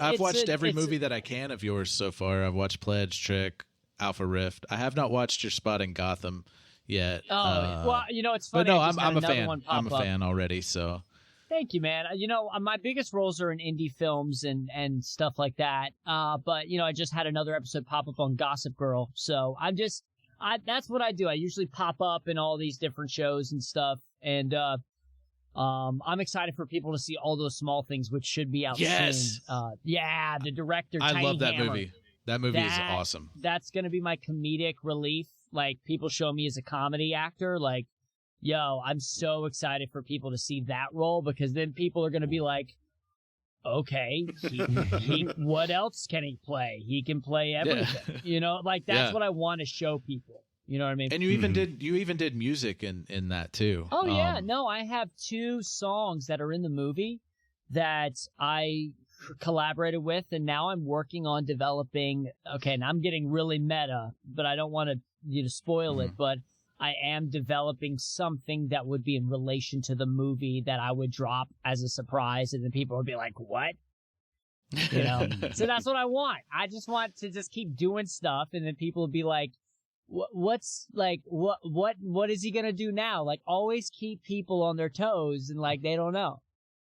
every movie that I can of yours so far. I've watched Pledge, Trick, Alpha Rift. I have not watched your spot in Gotham yet. Well, you know, it's funny. But no, I'm a fan. I'm a fan already. So thank you, man. You know, my biggest roles are in indie films and stuff like that. But you know, I just had another episode pop up on Gossip Girl. So that's what I do. I usually pop up in all these different shows and stuff. And I'm excited for people to see all those small things, which should be out soon. The director, I Tiny love that Hammer. movie. That movie is awesome. That's going to be my comedic relief. Like, people show me as a comedy actor. Like, yo, I'm so excited for people to see that role, because then people are going to be like, okay, he what else can he play? He can play everything. You know, like, that's what I want to show people. You know what I mean? And you even did music in that too. Oh yeah, no, I have 2 songs that are in the movie that I collaborated with, and now I'm working on developing. Okay, and I'm getting really meta, but I don't want to spoil it. But I am developing something that would be in relation to the movie that I would drop as a surprise, and then people would be like, "What?" You know. So that's what I want. I just want to just keep doing stuff, and then people would be like, what is he gonna do now? Like, always keep people on their toes, and like they don't know.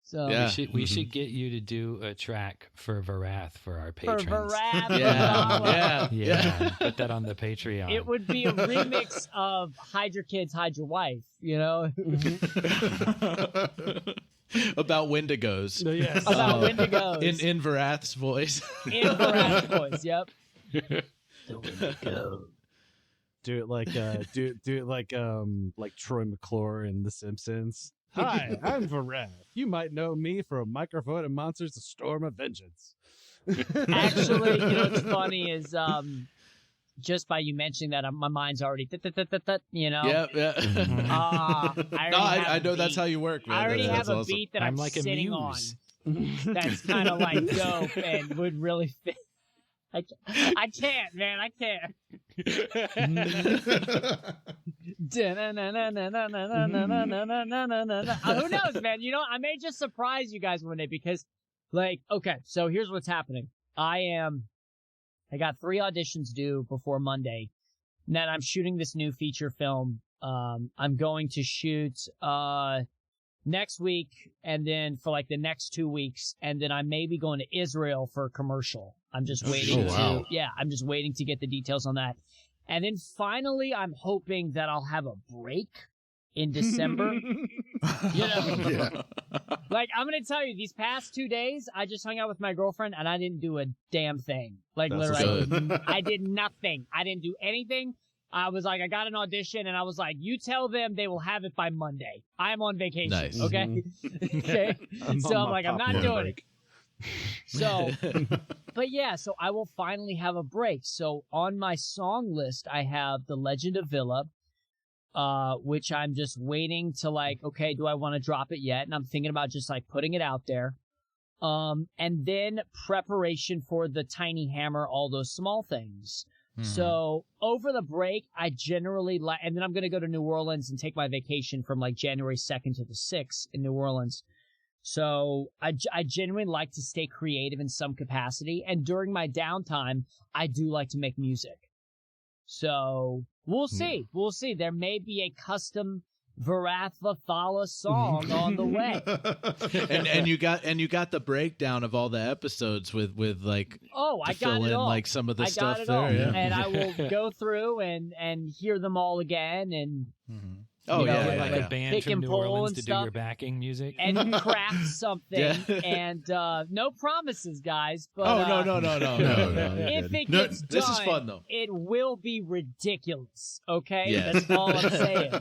So we should get you to do a track for Varath for our patrons. For Varath, yeah. Put that on the Patreon. It would be a remix of "Hide Your Kids, Hide Your Wife." You know. About Wendigos. Yes. About Wendigos. In Varath's voice. In Varath's voice, yep. The Wendigo. Do it like Troy McClure in The Simpsons. Hi, I'm Varath. You might know me from Microphone and Monsters: The Storm of Vengeance. Actually, you know what's funny is just by you mentioning that, my mind's already, you know? Yeah. I know that's how you work, man. I already have a awesome. beat that I'm like a sitting on. muse. That's kind of like dope and would really fit. I can't, man. I can't. Who knows, man? You know, I may just surprise you guys one day because, like, okay, so here's what's happening. I got 3 auditions due before Monday. And then I'm shooting this new feature film. I'm going to shoot next week and then for like the next 2 weeks. And then I may be going to Israel for a commercial. I'm just waiting I'm just waiting to get the details on that. And then finally, I'm hoping that I'll have a break in December. You know? Like, I'm going to tell you, these past 2 days, I just hung out with my girlfriend and I didn't do a damn thing. Like, That's literally, I did nothing. I didn't do anything. I was like, I got an audition and I was like, you tell them they will have it by Monday. I'm on vacation. Nice. Okay. Okay. So I'm like, I'm not doing it. So, but yeah, so I will finally have a break. So on my song list, I have The Legend of Villa, which I'm just waiting to like, okay, do I want to drop it yet? And I'm thinking about just like putting it out there. And then preparation for the Tiny Hammer, All Those Small Things. So over the break, I generally like, and then I'm going to go to New Orleans and take my vacation from like January 2nd to the 6th in New Orleans. So I genuinely like to stay creative in some capacity. And during my downtime, I do like to make music. So we'll see. We'll see. There may be a custom Varath Vathala song on the way. and you got the breakdown of all the episodes with like I fill got it in all. like some of the I stuff got it there. all. Yeah. And I will go through and hear them all again and Oh, you know, yeah, like yeah. a band pick from and New pull Orleans and to do stuff. your backing music. and craft something. Yeah. And no promises, guys. But No. if it gets done, this is fun though. it will be ridiculous. Okay, Yeah. that's all I'm saying.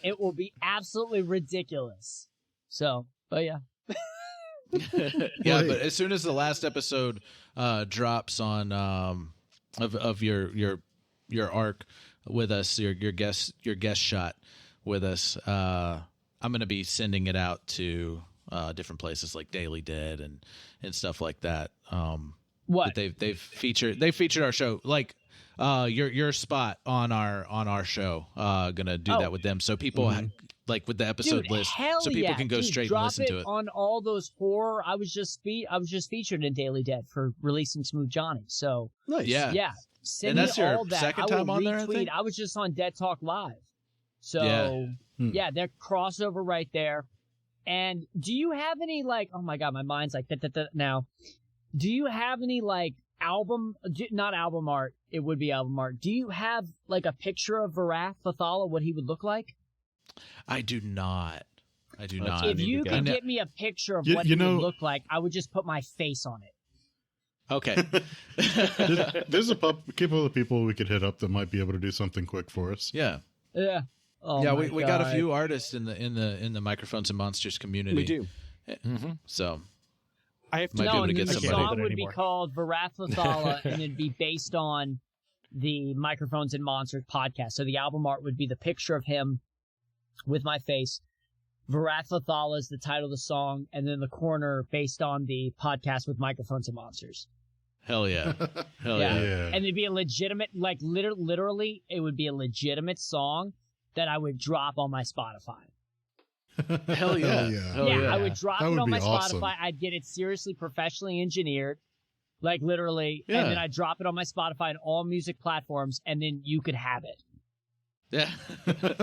It will be absolutely ridiculous. So, but yeah. Yeah, but as soon as the last episode drops on of your arc with us, your guest shot with us, I'm going to be sending it out to different places like Daily Dead and stuff like that. What they've featured our show, like your spot on our show. Gonna do that with them, so people like with the episode list, so people can go straight and listen to it. On all those horror, I was just featured in Daily Dead for releasing Smooth Johnny. So Nice. yeah. Send And that's me your all that. second I will time on there, I retweet. think? I was just on Dead Talk Live. So Yeah. they're crossover right there. And do you have any like? Oh my god, my mind's like now. Do you have any like not album art? It would be album art. Do you have like a picture of Varath Vathala, what he would look like? I do not. If you could get me a picture of what he would look like, I would just put my face on it. Okay. There's a couple of people we could hit up that might be able to do something quick for us. Yeah. Yeah. Oh yeah, my we got a God. few artists in the Microphones and Monsters community. We do. So I have to Might be able to and get then the somebody. song would be called Varath Vathala, and it'd be based on the Microphones and Monsters podcast. So the album art would be the picture of him with my face. Varath Vathala is the title of the song, and then the corner based on the podcast with Microphones and Monsters. hell yeah. Hell Yeah. yeah. And it'd be a legitimate, like literally, it would be a legitimate song that I would drop on my Spotify. Hell yeah. Hell yeah. Hell Yeah, yeah. I would drop That it would on be my awesome. Spotify. I'd get it seriously professionally engineered, like literally, Yeah. and then I'd drop it on my Spotify and all music platforms, and then you could have it. Yeah.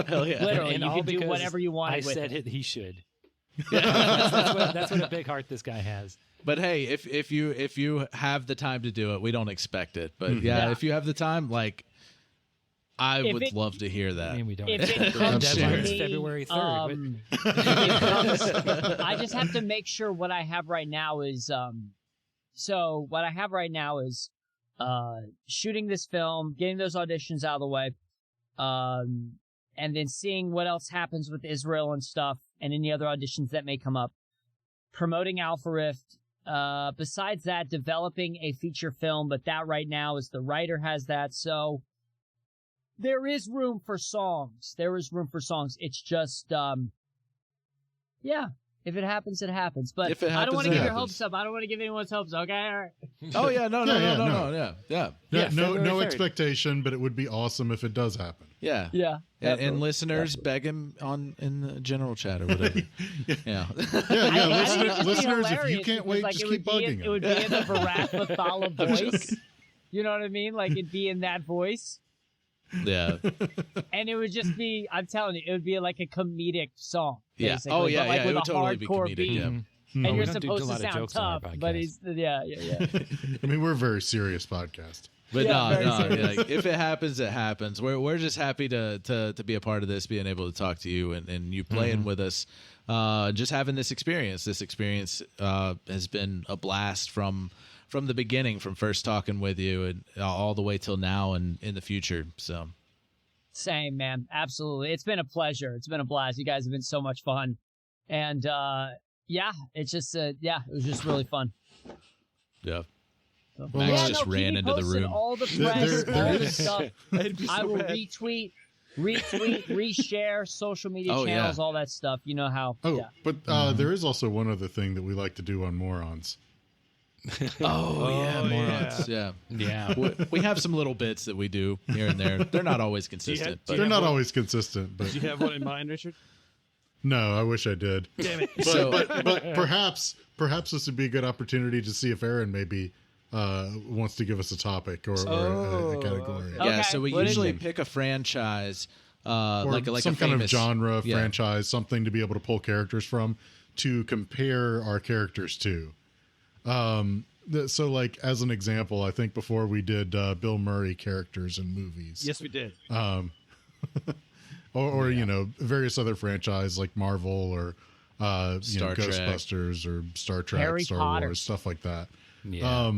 Hell yeah. Literally, And you all could do because whatever you wanted I with said it. he should. Yeah. That's what a big heart this guy has. But hey, if you have the time to do it, we don't expect it. But yeah, Yeah. if you have the time, like I If would it- love to hear that. I mean, we don't. If have it the comes to deadline's me, February 3rd. I just have to make sure what I have right now is shooting this film, getting those auditions out of the way, and then seeing what else happens with Israel and stuff, and any other auditions that may come up. Promoting Alpha Rift. Besides that, developing a feature film, but that right now is the writer has that, so there is room for songs. It's just, if it happens, it happens. But If it I don't happens, want to it give your happens. hopes up. I don't want to give anyone's hopes. Okay, all right. Oh yeah, no, yeah. Yeah, no February 3rd. expectation, but it would be awesome if it does happen. Yeah. Yeah. And listeners, beg him in the general chat or whatever. Yeah. I think it'd just be Listeners, if you hilarious can't because, wait, like, just it keep would be bugging It would be in the Barack Mathala voice. You know what I mean? Like, it'd be in that voice. Yeah. And it would just be, I'm telling you, it would be like a comedic song. Yeah. Basically, Oh yeah, but like yeah. with It would a totally be hardcore comedic. beat. Yeah. And we you're don't do supposed a to lot of sound jokes on our tough, but podcast. he's, yeah. I mean, we're a very serious podcast. But Yeah, very no, serious. like, if it happens, it happens. We're just happy to be a part of this, being able to talk to you and you playing with us, just having this experience. This experience has been a blast from the beginning, from first talking with you and all the way till now and in the future. So Same, man. Absolutely. It's been a pleasure. It's been a blast. You guys have been so much fun. And, it's just, it was just really fun. yeah. So, Max just keep ran me into the posted, room. All the press, There all the is- stuff. I'd be so I will bad. retweet, reshare, social media Oh, yeah. channels, all that stuff. You know how. Oh, Yeah. but there is also one other thing that we like to do on Morons. Oh yeah, morons. Yeah. Yeah. We have some little bits that we do here and there. They're not always consistent, do you They're but not one? always consistent, but Do you have one in mind, Richard? no, I wish I did. Damn it. But, So- but perhaps this would be a good opportunity to see if Aaron maybe wants to give us a topic or a category. Oh. yeah. Okay, So we what is usually it? pick a franchise, Or like some a kind of famous genre, yeah. franchise, something to be able to pull characters from to compare our characters to. So, like, as an example, I think before we did Bill Murray characters in movies. Yes, we did. Or you know, various other franchise like Marvel or Star Trek. Ghostbusters or Star Trek, Harry Star Potter. Wars, stuff like that. Yeah.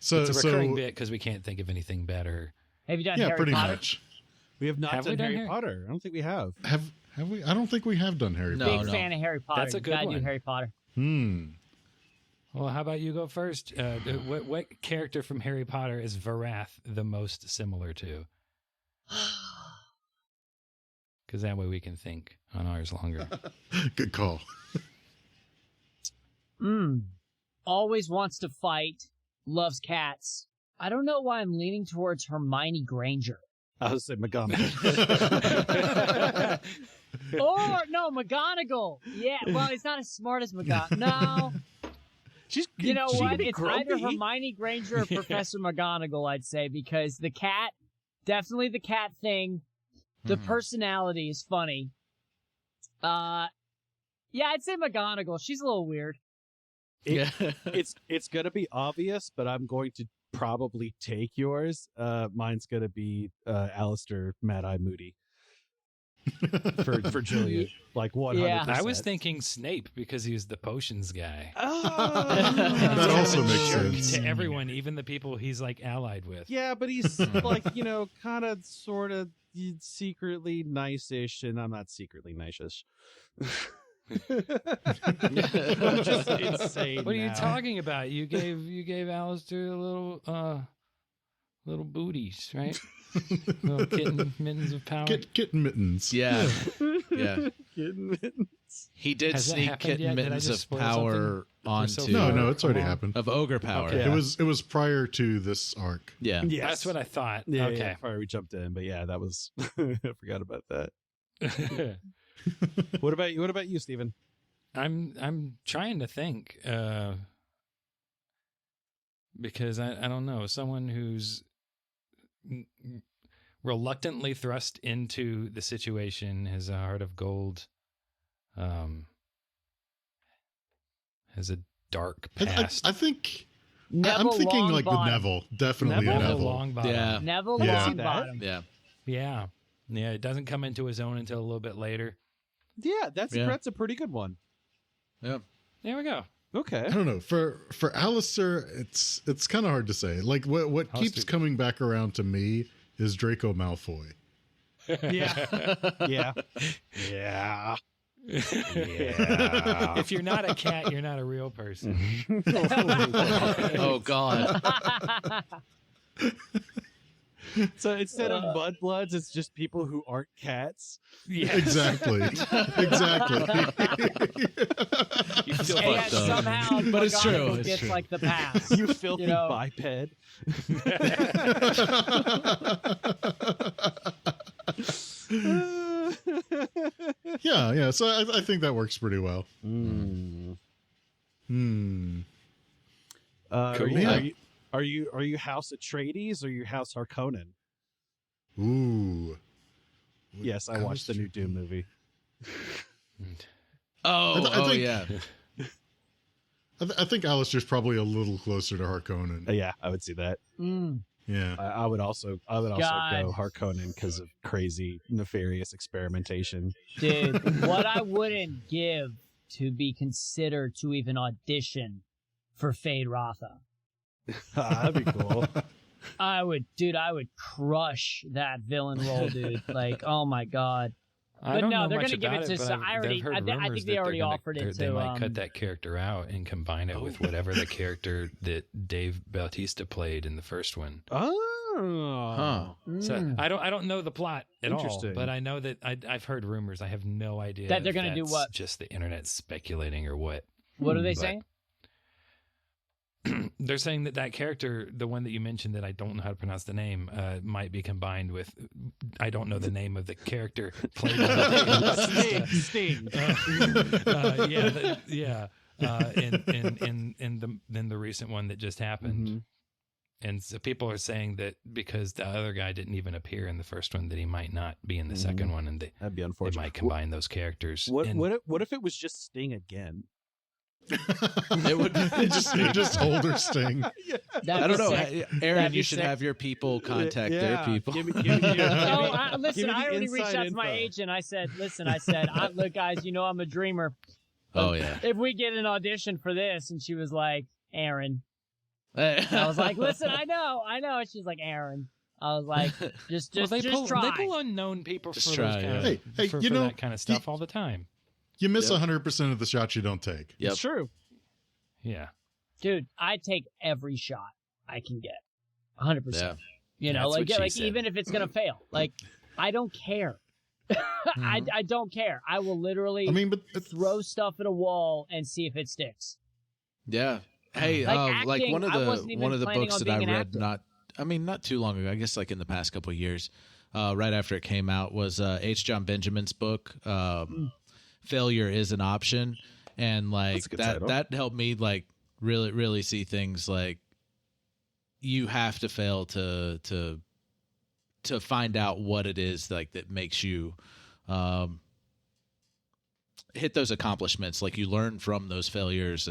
So it's a recurring bit because we can't think of anything better. Have you done yeah, Harry pretty Potter? much. We have not Have we done done Harry Harry- Potter. I don't think we have. Have we? I don't think we have done Harry No. Potter. Big fan of Harry Potter. That's a You good gotta do one. Harry Potter. Well, how about you go first? What character from Harry Potter is Varath the most similar to? Because that way we can think on ours longer. Good call. Always wants to fight. Loves cats. I don't know why I'm leaning towards Hermione Granger. I was saying McGonagall. Or, no, McGonagall. Yeah, well, he's not as smart as McGonagall. No. You know she what? can be It's either grumpy. Hermione Granger or Professor McGonagall, I'd say, because the cat, definitely the cat thing. The personality is funny. Yeah, I'd say McGonagall. She's a little weird. Yeah. It's gonna be obvious, but I'm going to probably take yours. Mine's gonna be Alistair Mad Eye Moody for Julia. Like 100%. Yeah. I was thinking Snape because he was the potions guy. Oh, That also makes Jerk sense. to everyone, even the people he's like allied with. Yeah, but he's like, kind of, sort of secretly nice-ish, and I'm not secretly nice-ish. I'm just insane. What are you now. talking about? You gave Alistair a little booties, right? Little kitten mittens of power. Kitten mittens. Yeah. Yeah. Kitten mittens. He did Has that sneak happened kitten yet? Did I mittens just of spoil power something? onto No, it's already Come on. happened. of ogre power. Okay. It was prior to this arc. Yeah. Yes. That's what I thought. Yeah, Okay. yeah, before we jumped in, but yeah, that was I forgot about that. What about you? What about you, Stephen? I'm trying to think because I don't know, someone who's reluctantly thrust into the situation, has a heart of gold, has a dark past. I think Neville I'm thinking like with Longbottom. Neville, definitely Neville? Neville. Longbottom. Yeah. Neville Yeah. Longbottom. Yeah. Yeah. Yeah, it doesn't come into his own until a little bit later. Yeah, that's a pretty good one. Yeah. There we go. Okay. I don't know. For Alistair, it's kind of hard to say. Like what keeps coming back around to me is Draco Malfoy. Yeah. Yeah. Yeah. Yeah. If you're not a cat, you're not a real person. Oh God. So instead of mudbloods, it's just people who aren't cats. Yes. Exactly. Exactly. You feel And fucked up. somehow But it's true. McGonagall It's gets true. like the pass. You filthy biped. Yeah. So I think that works pretty well. Cool. Are you House Atreides or you House Harkonnen? Ooh. Yes, I watched the new Doom movie. Oh, I think- yeah. I think Alistair's probably a little closer to Harkonnen. Yeah, I would see that. Yeah. I would also God. go Harkonnen because of crazy, nefarious experimentation. Dude, what I wouldn't give to be considered to even audition for Fade Rotha. That'd be cool. I would crush that villain role, dude. Like, oh my God. I But don't no, know they're much gonna give about it to. but So I've- I already. I've heard I rumors think they that already they're gonna- offered it They to. might cut that character out and combine it with whatever the character that Dave Bautista played in the first one. Oh. So I don't know the plot at all, Interesting. but I know that I've heard rumors. I have no idea That they're if gonna do that's what? Just the internet speculating or what. What are they But- saying? They're saying that character, the one that you mentioned that I don't know how to pronounce the name, might be combined with, I don't know the name of the character played by Sting. in the recent one that just happened. Mm-hmm. And so people are saying that because the other guy didn't even appear in the first one, that he might not be in the second one, and That'd be they unfortunate. might combine those characters. What And- what if it was just Sting again? It would just older Sting. I don't know. Sick. Aaron, That'd be you should sick. have your people contact their people. Give me Listen, give me I the already reached inside out to my info. agent. I said, look, guys, you know I'm a dreamer. Oh, yeah. If we get an audition for this, and she was like, Aaron. I I was like, listen, I know. And she's like, Aaron. I was like, just they try. pull unknown people Just for try, those kind of, yeah. Hey, for you know, that kind of stuff all the time. You miss Yep. 100% of the shots you don't take. Yep. It's true. Yeah. Dude, I take every shot I can get. 100%. Yeah. You know, That's what she like said. even if it's going to fail, like, I don't care. I don't care. I will literally I mean, but throw stuff at a wall and see if it sticks. Yeah. Hey, Like like acting, one of I wasn't even the planning books on that I being an read actor. not too long ago, I guess like in the past couple of years, right after it came out was H. John Benjamin's book, Failure is an Option. And like That's a good title. that helped me like really see things like you have to fail to find out what it is like that makes you hit those accomplishments. Like you learn from those failures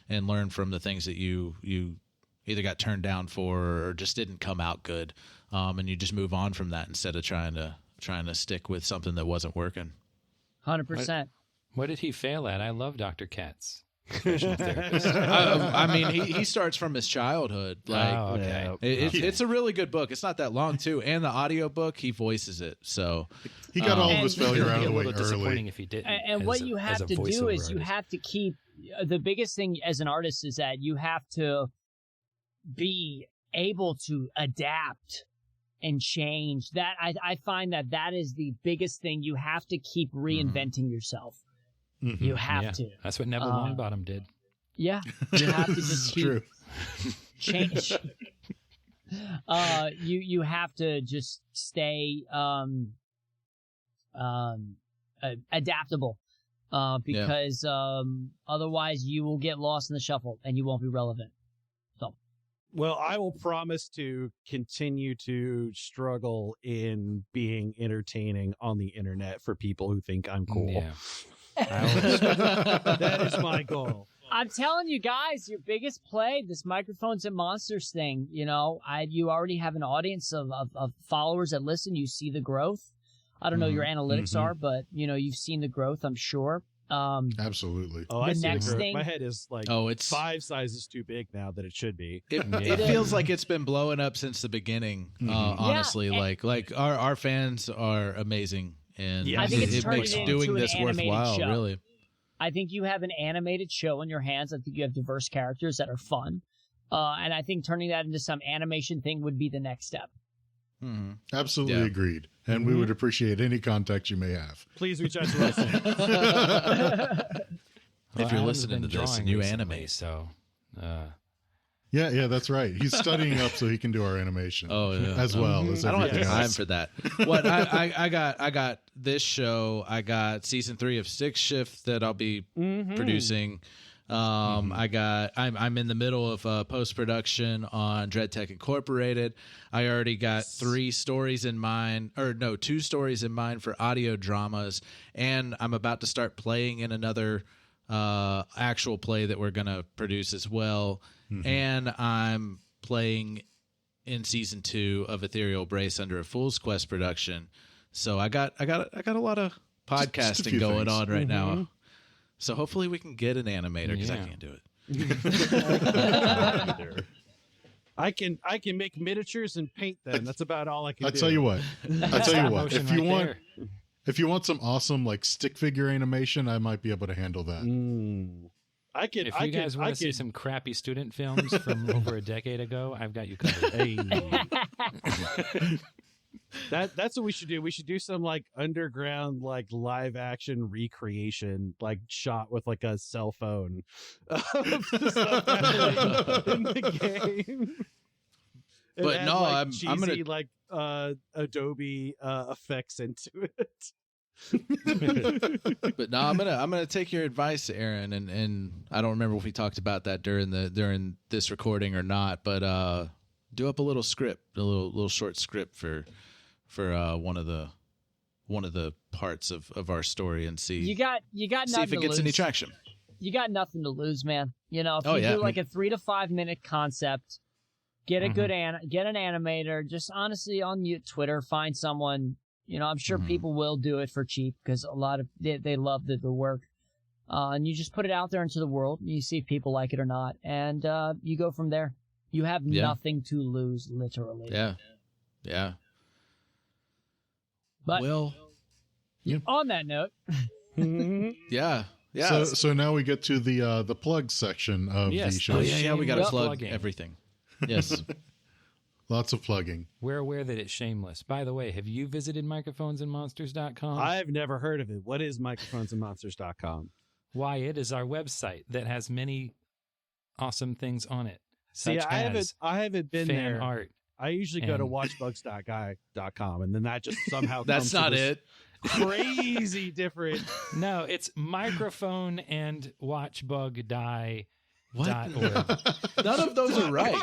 and learn from the things that you either got turned down for or just didn't come out good. And you just move on from that instead of trying to stick with something that wasn't working. 100%. What did he fail at? I love Dr. Katz. Professional therapist. I mean, he starts from his childhood. Like, Oh, okay. It's a really good book. It's not that long too, and the audio book he voices it. So he got all of And- his failure out It'd of be the a way little disappointing early. if he didn't. And what you have to do voiceover is you artist. have to keep the biggest thing as an artist is that you have to be able to adapt and change. That I find that is the biggest thing. You have to keep reinventing yourself. Mhm. You have Yeah, to. That's what Neville Longbottom did. Yeah, you have to This just is keep true. change. You have to just stay adaptable, because otherwise you will get lost in the shuffle and you won't be relevant. Well, I will promise to continue to struggle in being entertaining on the internet for people who think I'm cool. Yeah. That is my goal. I'm telling you guys, your biggest play, this Microphones and Monsters thing, you already have an audience of followers that listen. You see the growth. I don't know your analytics are, but, you've seen the growth, I'm sure. Absolutely. Oh, I see next the growth. thing- My head is like it's 5 sizes too big now that it should be. It feels like it's been blowing up since the beginning. Honestly, like our fans are amazing, and I think it's it turning makes it doing into an this animated worthwhile. show. Really, I think you have an animated show in your hands. I think you have diverse characters that are fun. And I think turning that into some animation thing would be the next step. Absolutely agreed. And we would appreciate any contact you may have. Please reach out to us. if you're listening to this and you animate, so Yeah, that's right. He's studying up so he can do our animation. As well as I don't have everything time else. for that. What I got this show. I got season 3 of 6 Shift that I'll be producing. I'm in the middle of post-production on Dread Tech Incorporated. I already got 2 stories in mind for audio dramas, and I'm about to start playing in another actual play that we're going to produce as well. And I'm playing in season 2 of Ethereal Brace under a Fool's Quest production. So I got a lot of podcasting going on right now. So hopefully we can get an animator because I can't do it. I can make miniatures and paint them. That's about all I can do. I tell you what. motion If you want some awesome like stick figure animation, I might be able to handle that. If you guys want to see some crappy student films from over a decade ago, I've got you covered. That's what we should do. We should do some like underground like live action recreation, like shot with like a cell phone of the stuff happening in the game. But add, no, like, I'm cheesy, gonna like Adobe effects into it. But no, I'm gonna take your advice, Aaron, and I don't remember if we talked about that during this recording or not, but do up a little script, a little short script for one of the parts of our story and see You got see nothing if it to gets lose. any traction. You got nothing to lose, man. If Oh, you yeah. do like a 3 to 5 minute concept, get a good get an animator. Just honestly on Twitter, find someone. I'm sure people will do it for cheap because a lot of they love the work. And you just put it out there into the world. And you see if people like it or not, and you go from there. You have nothing to lose, literally. Yeah. But Yeah. on that note, Yeah. So now we get to the plug section of the show. Oh yeah. We got to Shameless plug plugging. everything. Yes. Lots of plugging. We're aware that it's shameless. By the way, have you visited microphonesandmonsters.com? I've never heard of it. What is microphonesandmonsters.com? Why, it is our website that has many awesome things on it. See, Such as I haven't been fan there. art. I usually go to and- watchbugs.guy.com, and then that just somehow That's comes to not this it. crazy different. No, it's microphone and watchbugdie.org. None of those are right.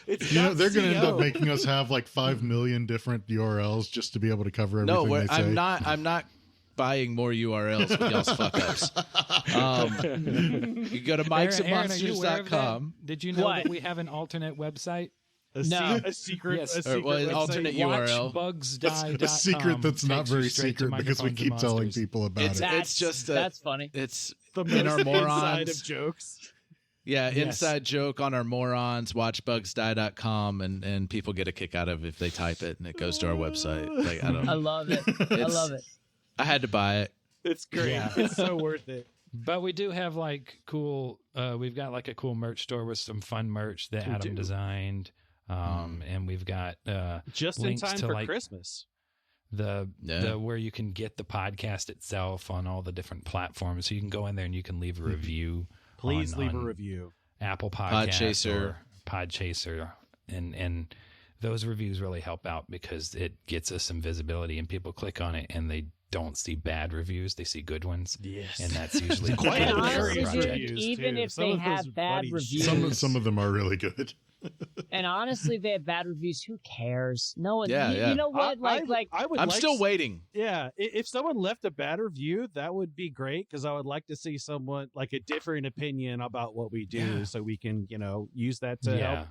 It's They're going to end up .co. making us have like 5 million different URLs just to be able to cover everything No, they say. I'm not buying more URLs with y'all's fuck ups. You go to Aaron, are you aware of that? mikesandmonsters.com. Did you know What? that we have an alternate website? No. A secret. Yes. A secret Well, an website. alternate URL. Watchbugsdie.com. A secret that's not takes you very straight to secret because we Microphones keep and telling Monsters. people about it. It's just that's funny. It's The in our most inside morons. of jokes. Yeah, Yes. inside joke on our morons, watchbugsdie.com, and people get a kick out of if they type it and it goes to our website. Like, I don't I know. love it. I love it. I had to buy it. It's great. Yeah. It's so worth it. But we do have like cool. We've got like a cool merch store with some fun merch that We Adam do. designed, and we've got Just in links time to, for like, Christmas. the Yeah. where you can get the podcast itself on all the different platforms. So you can go in there and you can leave a review. Please on- leave a on review. Apple Podcasts Podchaser. or Podchaser, and those reviews really help out because it gets us some visibility and people click on it and they don't see bad reviews, they see good ones. Yes. And that's usually Quite And the honestly, hilarious dude, project. reviews, even too. if Some they of those have are bad funny reviews, shit. Some of them are really good. And honestly, they have bad reviews. Who cares? No one. Yeah, yeah. You know what? I would. I'm like still waiting. Yeah, if someone left a bad review, that would be great because I would like to see someone like a different opinion about what we do, so we can use that to help.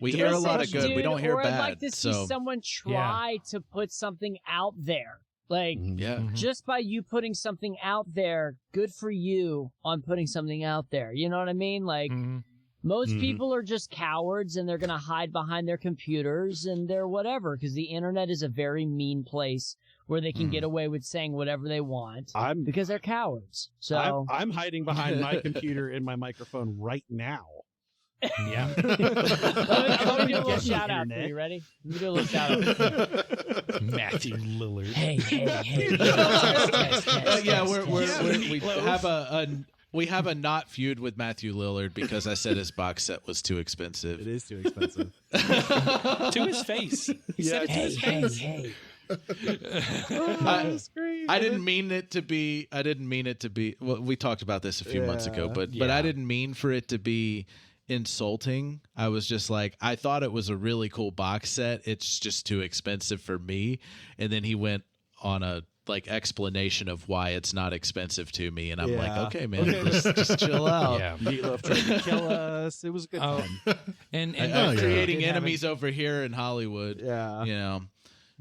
We hear a lot of good. Dude, we don't hear or bad. I'd like to see someone try to put something out there. Like, just by you putting something out there, good for you on putting something out there. You know what I mean? Like, most people are just cowards and they're going to hide behind their computers and they're whatever, because the internet is a very mean place where they can get away with saying whatever they want because they're cowards. So I'm hiding behind my computer and my microphone right now. Yeah. Let me do a little shout out for you. Ready? Let me do a little shout out. Matthew Lillard. Hey. We have a not feud with Matthew Lillard because I said his box set was too expensive. It is too expensive. To his face. He said it to his face. Hey. I didn't mean it to be. Well, we talked about this a few months ago, but I didn't mean for it to be insulting. I was just like, I thought it was a really cool box set. It's just too expensive for me. And then he went on a explanation of why it's not expensive to me, and I'm like, okay, man, just chill out. Yeah, Meatloaf tried to kill us. It was a good time. And creating enemies over here in Hollywood. Yeah,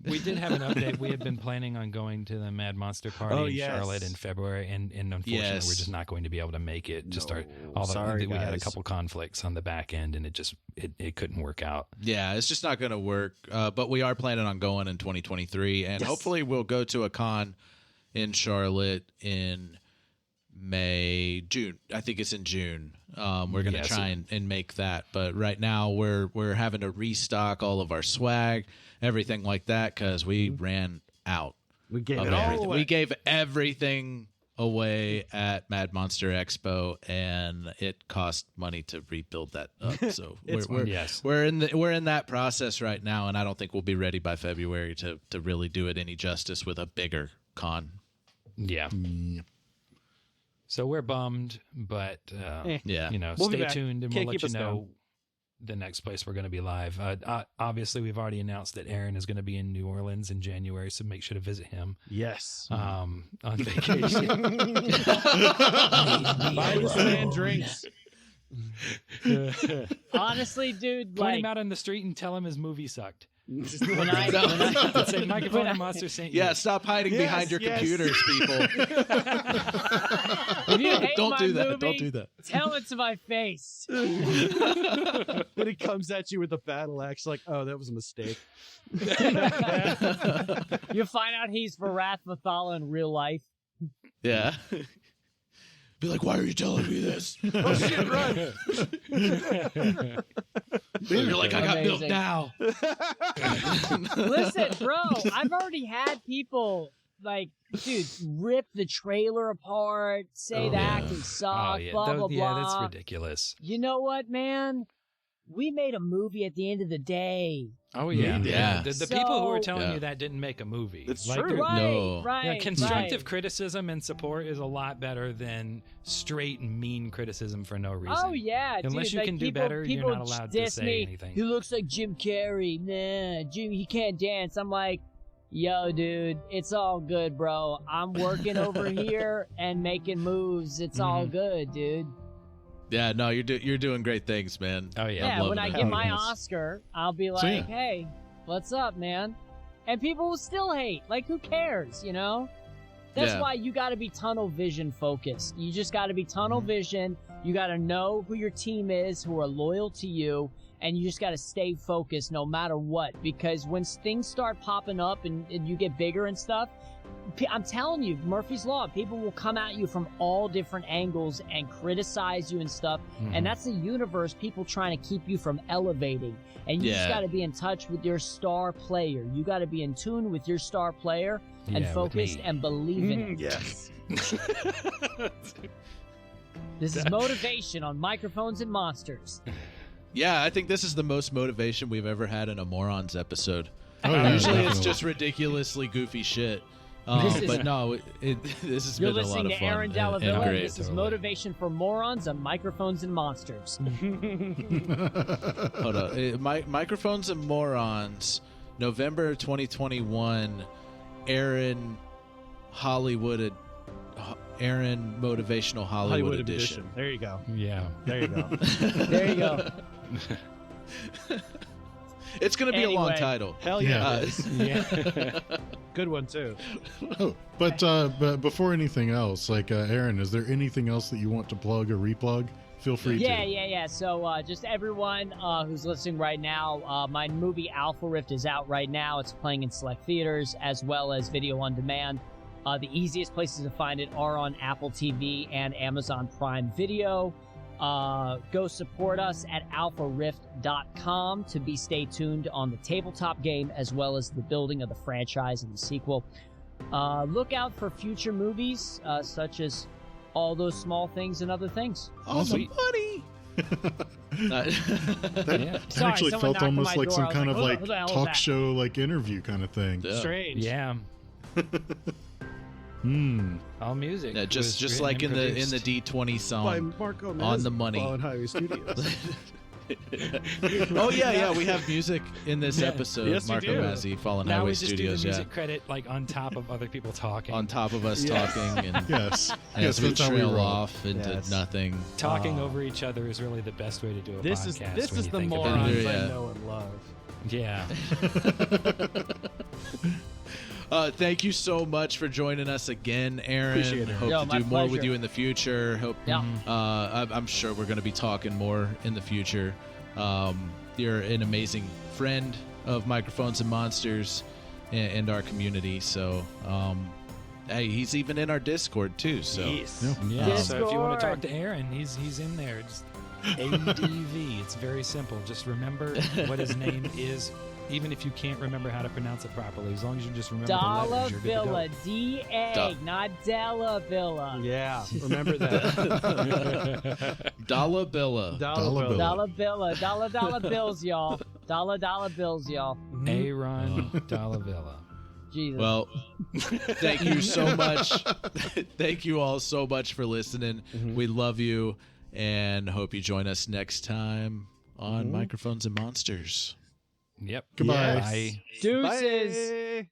we did have an update. We had been planning on going to the Mad Monster Party in Charlotte in February, and unfortunately, we're just not going to be able to make it. We had a couple conflicts on the back end, and it couldn't work out. Yeah, it's just not going to work. But we are planning on going in 2023, and hopefully we'll go to a con in Charlotte in June. I think it's in June. We're going to try and make that. But right now we're having to restock all of our swag, everything like that, because we ran out. We gave it all away. We gave everything away at Mad Monster Expo, and it cost money to rebuild that up. So we're in that process right now, and I don't think we'll be ready by February to really do it any justice with a bigger con. Yeah. So we're bummed, but stay tuned, and we'll let you know the next place we're going to be live. Obviously, we've already announced that Aaron is going to be in New Orleans in January, so make sure to visit him. Yes. On vacation. Buy this man drinks. Honestly, dude, point him out on the street and tell him his movie sucked. When I say microphone and monster sent you. Yeah, stop hiding behind your computers, people. If you hate Don't my do that. movie, Don't do that. Tell it to my face. When he comes at you with a battle axe, like, oh, that was a mistake. You find out he's Varath Mathala in real life. Yeah. Be like, why are you telling me this? Oh shit, run! You're like, I got built now. Listen, bro, I've already had people dude, rip the trailer apart, say the acting sucked, blah, blah, blah. Yeah, that's ridiculous. You know what, man? We made a movie at the end of the day. Oh, yeah. Yeah. The people who are telling you that didn't make a movie. It's true. Right. Constructive criticism and support is a lot better than straight and mean criticism for no reason. Oh, yeah. Unless you can do better, you're not allowed to say anything. He looks like Jim Carrey. Nah, Jim, he can't dance. I'm like, yo, dude, it's all good, bro. I'm working over here and making moves. It's all good, dude. Yeah, no, you're doing great things, man. Oh, yeah. Yeah, when I get my Oscar, I'll be like, hey, what's up, man? And people will still hate. Like, who cares, you know? That's why you got to be tunnel vision focused. You just got to be tunnel vision. You got to know who your team is, who are loyal to you, and you just got to stay focused no matter what. Because when things start popping up and you get bigger and stuff, I'm telling you, Murphy's Law, people will come at you from all different angles and criticize you and stuff. And that's the universe, people trying to keep you from elevating. And you just got to be in touch with your star player. You got to be in tune with your star player and focused and believe in it. Yes. This is motivation on Microphones and Monsters. Yeah, I think this is the most motivation we've ever had in a Morons episode. Oh, yeah, Usually definitely. it's just ridiculously goofy shit. But no, this has You're been a lot listening of to fun. Aaron Dalla. and great. This is Motivation for Morons on Microphones and Monsters. Hold on. Microphones and Morons, November 2021, Aaron Motivational Hollywood Edition. There you go. Yeah. There you go. There you go. It's going to be a long Anyway. title. Hell yeah. Yeah. Good one too. Oh, but before anything else, like Aaron, is there anything else that you want to plug or replug? Feel free to. Yeah. So just everyone who's listening right now, my movie Alpha Rift is out right now. It's playing in select theaters as well as video on demand. The easiest places to find it are on Apple TV and Amazon Prime Video. Go support us at alpharift.com to stay tuned on the tabletop game as well as the building of the franchise and the sequel. Look out for future movies such as All Those Small Things and Other Things. All the money. That Sorry, actually someone felt knocked on almost my like door. some I was kind like, of who the hell is talk that? show like interview kind of thing. Yeah. Strange. Yeah. All music. Yeah, just was like in written the and D20 By song. Marco Mazzei, On the money. Fallen Highway Studios. Oh yeah, we have music in this episode. Yes, we Marco do. Mazzei, Fallen now Highway we just Studios. do the Yeah, music credit like on top of other people talking. on top of us talking, and Yes, as we that's how we trail roll. off into Yes. nothing. Talking over each other is really the best way to do a This podcast. is when you the think about morons it. Yeah. I know and love. Yeah. Thank you so much for joining us again, Aaron. Appreciate it. Hope Yo, to my do more with pleasure. you in the future. Hope. Yeah. I'm sure we're going to be talking more in the future. You're an amazing friend of Microphones and Monsters and our community. So, hey, he's even in our Discord too. So, Yes. Yeah. So if you want to Discord. talk to Aaron, he's in there. Just ADV. It's very simple. Just remember what his name is, even if you can't remember how to pronounce it properly. As long as you just remember the Dalla letters, you're good to go. Villa, D-A, not Della Villa. Yeah. Remember that. Dalla Billa. Dalla Bill. Dollar Villa, dollar bills, y'all. Dollar bills, y'all. Aaron Dallavilla. Jesus. Well, thank you so much. Thank you all so much for listening. We love you and hope you join us next time on Microphones and Monsters. Yep. Goodbye. Bye. Deuces. Bye.